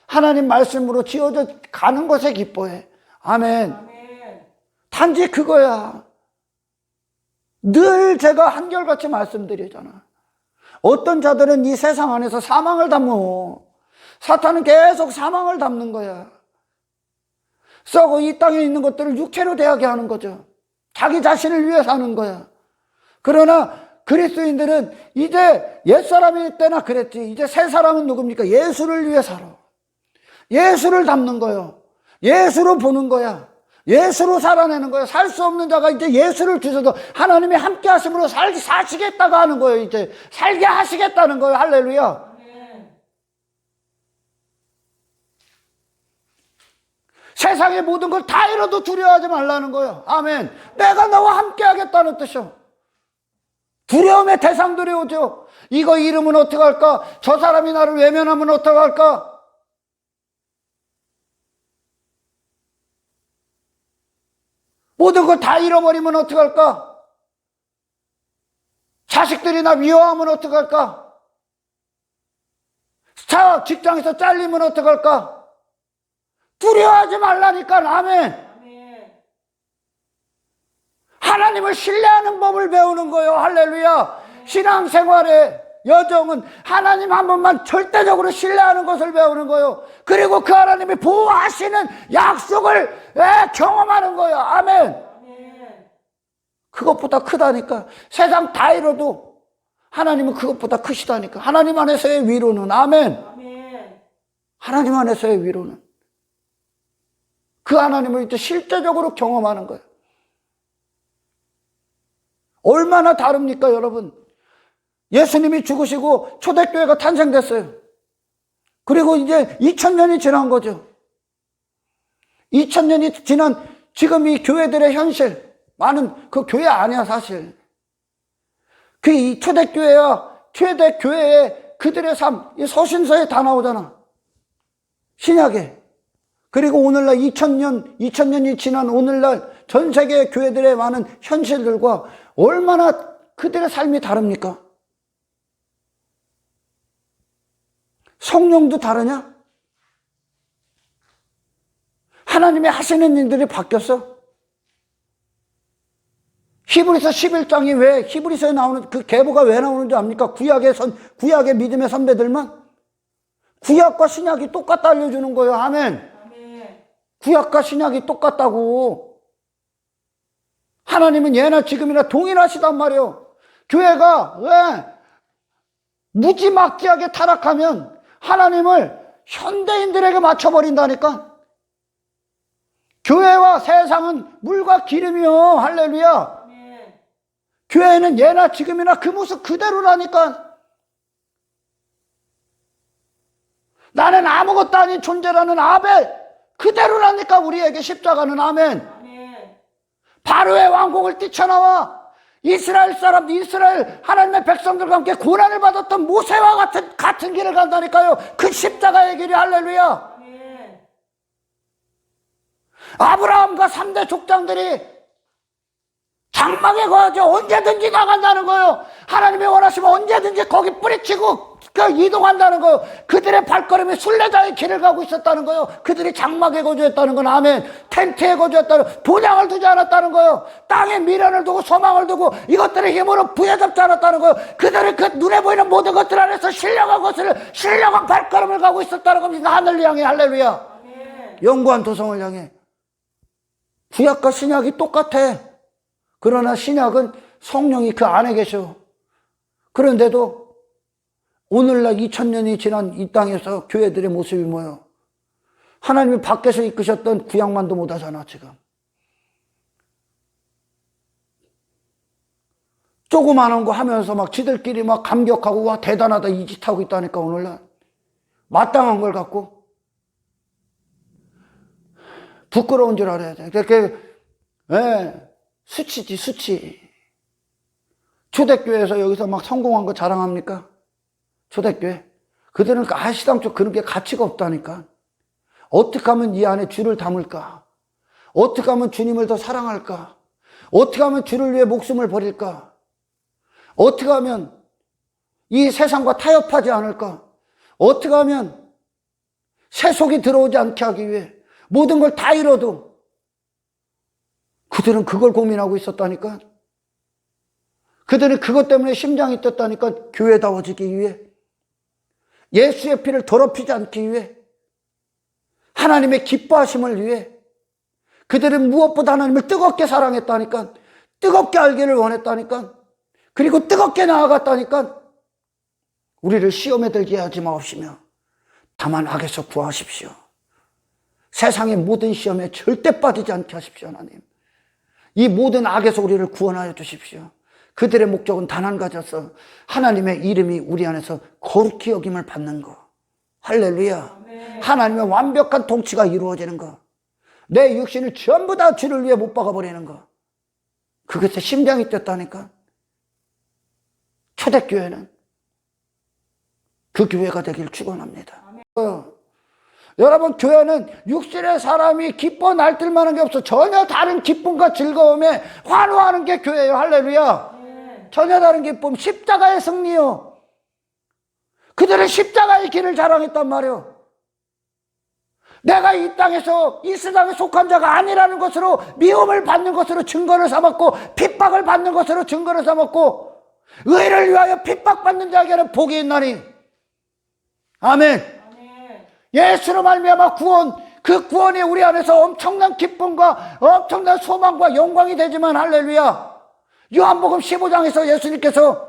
하나님 말씀으로 지어져 가는 것에 기뻐해. 아멘. 아멘. 단지 그거야. 늘 제가 한결같이 말씀드리잖아. 어떤 자들은 이 세상 안에서 사망을 담어. 사탄은 계속 사망을 담는 거야. 썩어 이 땅에 있는 것들을 육체로 대하게 하는 거죠. 자기 자신을 위해 사는 거야. 그러나 그리스도인들은 이제 옛사람일 때나 그랬지. 이제 새 사람은 누굽니까? 예수를 위해 살아. 예수를 담는 거예요. 예수로 보는 거야. 예수로 살아내는 거예요. 살 수 없는 자가 이제 예수를 주셔서 하나님이 함께 하심으로 사시겠다고 하는 거예요. 이제 살게 하시겠다는 거예요. 할렐루야. 아멘. 세상의 모든 걸 다 잃어도 두려워하지 말라는 거예요. 아멘. 내가 너와 함께 하겠다는 뜻이요. 두려움의 대상들이 오죠. 이거 잃으면 어떡할까? 저 사람이 나를 외면하면 어떡할까? 모든 걸 다 잃어버리면 어떡할까? 자식들이 나 미워하면 어떡할까? 직장에서 잘리면 어떡할까? 두려워하지 말라니까. 아멘. 아멘. 하나님을 신뢰하는 법을 배우는 거예요. 할렐루야. 신앙생활에 여정은 하나님 한 분만 절대적으로 신뢰하는 것을 배우는 거예요. 그리고 그 하나님이 보호하시는 약속을 경험하는 거예요. 아멘. 아멘. 그것보다 크다니까. 세상 다 잃어도 하나님은 그것보다 크시다니까. 하나님 안에서의 위로는, 아멘. 아멘. 하나님 안에서의 위로는 그 하나님을 이제 실제적으로 경험하는 거예요. 얼마나 다릅니까, 여러분? 예수님이 죽으시고 초대교회가 탄생됐어요. 그리고 이제 2000년이 지난 거죠. 2000년이 지난 지금 이 교회들의 현실, 많은 그 교회 아니야, 사실. 그 이 초대교회와 초대교회의 그들의 삶, 이 서신서에 다 나오잖아. 신약에. 그리고 오늘날 2000년이 지난 오늘날 전 세계 교회들의 많은 현실들과 얼마나 그들의 삶이 다릅니까? 성령도 다르냐? 하나님의 하시는 일들이 바뀌었어? 히브리서 11장이 왜 히브리서에 나오는 그 계보가 왜 나오는지 압니까? 구약의 믿음의 선배들만 구약과 신약이 똑같다 알려주는 거예요. 아멘. 아멘. 구약과 신약이 똑같다고. 하나님은 예나 지금이나 동일하시단 말이에요. 교회가 왜 무지막지하게 타락하면 하나님을 현대인들에게 맞춰버린다니까. 교회와 세상은 물과 기름이요. 할렐루야. 아멘. 교회는 예나 지금이나 그 모습 그대로라니까. 나는 아무것도 아닌 존재라는 아벨 그대로라니까. 우리에게 십자가는. 아멘. 아멘. 바로의 왕국을 뛰쳐나와 이스라엘 하나님의 백성들과 함께 고난을 받았던 모세와 같은 길을 간다니까요. 그 십자가의 길이. 할렐루야. 아멘. 아브라함과 3대 족장들이 장막에 거하죠. 언제든지 나간다는 거예요. 하나님이 원하시면 언제든지 거기 뿌리치고 이동한다는 거예요. 그들의 발걸음이 순례자의 길을 가고 있었다는 거예요. 그들이 장막에 거주했다는 건. 아멘. 텐트에 거주했다는, 본향을 두지 않았다는 거예요. 땅에 미련을 두고 소망을 두고 이것들의 힘으로 부여잡지 않았다는 거예요. 그들은 그 눈에 보이는 모든 것들 안에서 신령한 발걸음을 가고 있었다는 겁니다. 하늘을 향해. 할렐루야. 아멘. 영구한 도성을 향해. 구약과 신약이 똑같아. 그러나 신약은 성령이 그 안에 계셔. 그런데도 오늘날 2000년이 지난 이 땅에서 교회들의 모습이 뭐예요? 하나님이 밖에서 이끄셨던 구약만도 못하잖아 지금. 조그마한 거 하면서 막 지들끼리 막 감격하고 와 대단하다 이 짓 하고 있다니까. 오늘날 마땅한 걸 갖고 부끄러운 줄 알아야 돼. 그렇게 수치지, 수치. 초대교회에서 여기서 막 성공한 거 자랑합니까? 초대교회. 그들은 아시당초 그런 게 가치가 없다니까. 어떻게 하면 이 안에 주를 담을까? 어떻게 하면 주님을 더 사랑할까? 어떻게 하면 주를 위해 목숨을 버릴까? 어떻게 하면 이 세상과 타협하지 않을까? 어떻게 하면 세속이 들어오지 않게 하기 위해 모든 걸 다 잃어도 그들은 그걸 고민하고 있었다니까. 그들은 그것 때문에 심장이 뛰었다니까. 교회다워지기 위해, 예수의 피를 더럽히지 않기 위해, 하나님의 기뻐하심을 위해 그들은 무엇보다 하나님을 뜨겁게 사랑했다니까. 뜨겁게 알기를 원했다니까. 그리고 뜨겁게 나아갔다니까. 우리를 시험에 들게 하지 마옵시며 다만 악에서 구하십시오. 세상의 모든 시험에 절대 빠지지 않게 하십시오. 하나님, 이 모든 악에서 우리를 구원하여 주십시오. 그들의 목적은 단 한 가지였어. 하나님의 이름이 우리 안에서 거룩히 여김을 받는 거. 할렐루야. 아멘. 하나님의 완벽한 통치가 이루어지는 거. 내 육신을 전부 다 주를 위해 못 박아버리는 거. 그것에 심장이 뛰었다니까. 초대교회는 그 교회가 되길 축원합니다. 여러분, 교회는 육신의 사람이 기뻐 날뛸 만한 게 없어. 전혀 다른 기쁨과 즐거움에 환호하는 게 교회예요. 할렐루야. 아멘. 전혀 다른 기쁨. 십자가의 승리요. 그들은 십자가의 길을 자랑했단 말이에요. 내가 이 땅에서 이 세상에 속한 자가 아니라는 것으로, 미움을 받는 것으로 증거를 삼았고, 핍박을 받는 것으로 증거를 삼았고, 의를 위하여 핍박받는 자에게는 복이 있나니. 아멘. 아멘. 예수로 말미암아 구원, 그 구원이 우리 안에서 엄청난 기쁨과 엄청난 소망과 영광이 되지만, 할렐루야, 요한복음 15장에서 예수님께서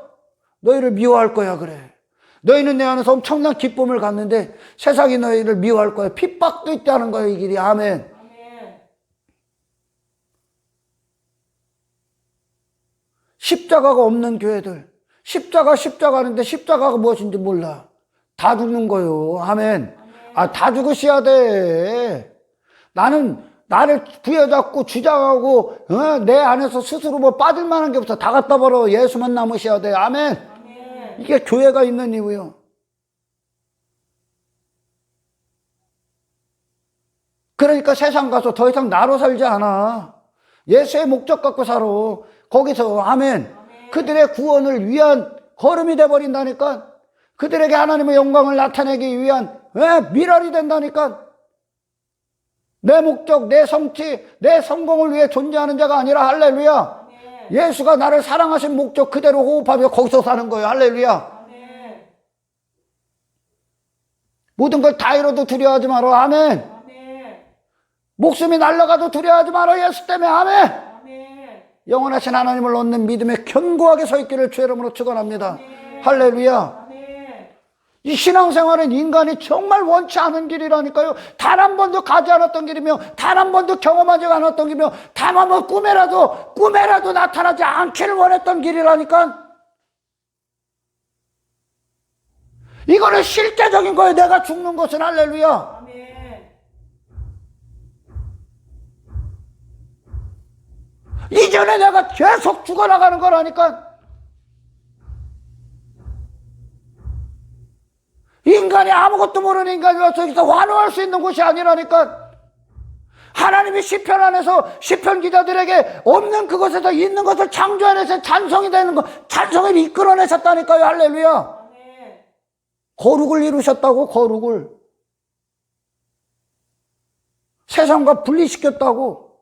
너희를 미워할 거야 그래. 너희는 내 안에서 엄청난 기쁨을 갖는데 세상이 너희를 미워할 거야. 핍박도 있다는 거야, 이 길이. 아멘. 아멘. 십자가가 없는 교회들, 십자가 하는데 십자가가 무엇인지 몰라. 다 죽는 거요. 아멘. 아, 다 죽으셔야 돼. 나는 나를 부여잡고 주장하고 내 안에서 스스로 뭐 빠질 만한 게 없어. 다 갖다 버려. 예수만 남으셔야 돼. 아멘. 아멘. 이게 교회가 있는 이유요. 그러니까 세상 가서 더 이상 나로 살지 않아. 예수의 목적 갖고 살아. 거기서 아멘. 그들의 구원을 위한 걸음이 돼버린다니까. 그들에게 하나님의 영광을 나타내기 위한 미랄이 된다니까. 내 목적, 내 성취, 내 성공을 위해 존재하는 자가 아니라, 할렐루야, 예수가 나를 사랑하신 목적 그대로 호흡하며 거기서 사는 거예요. 할렐루야. 아멘. 모든 걸 다 잃어도 두려워하지 마라. 아멘. 아멘. 목숨이 날아가도 두려워하지 마라. 예수 때문에. 아멘. 아멘. 영원하신 하나님을 얻는 믿음에 견고하게 서 있기를 주의 이름으로 축원합니다. 할렐루야. 아멘. 이 신앙생활은 인간이 정말 원치 않은 길이라니까요. 단 한 번도 가지 않았던 길이며, 단 한 번도 경험하지 않았던 길이며, 단 한 번 꿈에라도 나타나지 않기를 원했던 길이라니까. 이거는 실제적인 거예요. 내가 죽는 것은. 할렐루야. 아멘. 이전에 내가 계속 죽어나가는 거라니까. 인간이 아무것도 모르는 인간이 저기서 환호할 수 있는 곳이 아니라니까. 하나님이 시편 안에서 시편 기자들에게 없는 그것에서 있는 것을 창조해내서 찬송이 되는 것, 찬송을 이끌어내셨다니까요. 할렐루야. 아멘. 거룩을 이루셨다고. 거룩을 세상과 분리시켰다고.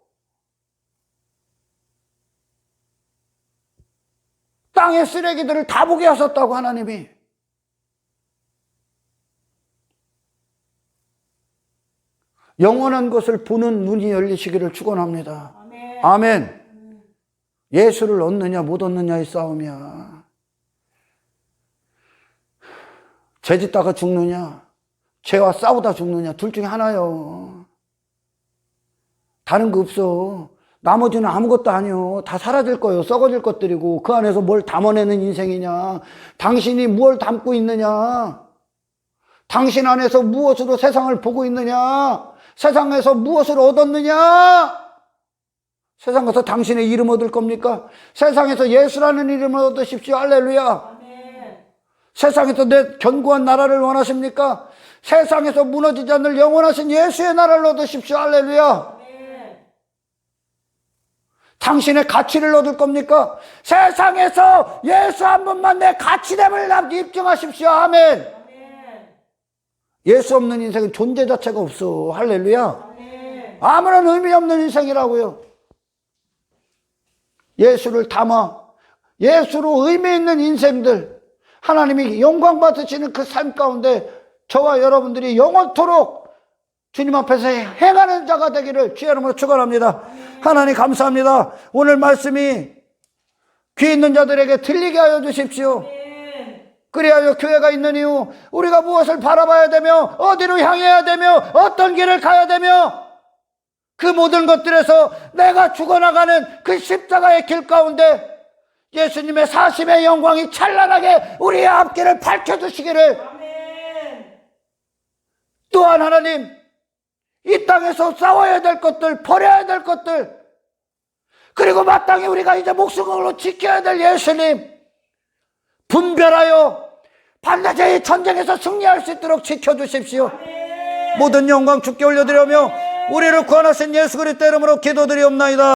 땅의 쓰레기들을 다 보게 하셨다고. 하나님이. 영원한 것을 보는 눈이 열리시기를 축원합니다. 아멘. 아멘. 예수를 얻느냐 못 얻느냐의 싸움이야. 죄 짓다가 죽느냐, 죄와 싸우다 죽느냐, 둘 중에 하나요. 다른 거 없어. 나머지는 아무것도 아니요. 다 사라질 거예요. 썩어질 것들이고, 그 안에서 뭘 담아내는 인생이냐, 당신이 무엇을 담고 있느냐, 당신 안에서 무엇으로 세상을 보고 있느냐, 세상에서 무엇을 얻었느냐. 세상 가서 당신의 이름 얻을 겁니까? 세상에서 예수라는 이름을 얻으십시오. 할렐루야. 아멘. 세상에서 내 견고한 나라를 원하십니까? 세상에서 무너지지 않을 영원하신 예수의 나라를 얻으십시오. 할렐루야. 아멘. 당신의 가치를 얻을 겁니까? 세상에서 예수 한 분만 내 가치됨을 입증하십시오. 아멘. 예수 없는 인생은 존재 자체가 없어. 할렐루야. 아멘. 아무런 의미 없는 인생이라고요. 예수를 담아 예수로 의미 있는 인생들, 하나님이 영광 받으시는 그 삶 가운데 저와 여러분들이 영원토록 주님 앞에서 행하는 자가 되기를 주의 이름으로 축원합니다. 하나님 감사합니다. 오늘 말씀이 귀 있는 자들에게 들리게 하여 주십시오. 그리하여 교회가 있는 이유, 우리가 무엇을 바라봐야 되며 어디로 향해야 되며 어떤 길을 가야 되며 그 모든 것들에서 내가 죽어나가는 그 십자가의 길 가운데 예수님의 사심의 영광이 찬란하게 우리의 앞길을 밝혀주시기를. 아멘. 또한 하나님, 이 땅에서 싸워야 될 것들, 버려야 될 것들, 그리고 마땅히 우리가 이제 목숨으로 지켜야 될 예수님 분별하여 반드시 이 전쟁에서 승리할 수 있도록 지켜주십시오. 모든 영광 주께 올려드리며 우리를 구원하신 예수 그리스도 이름으로 기도드리옵나이다.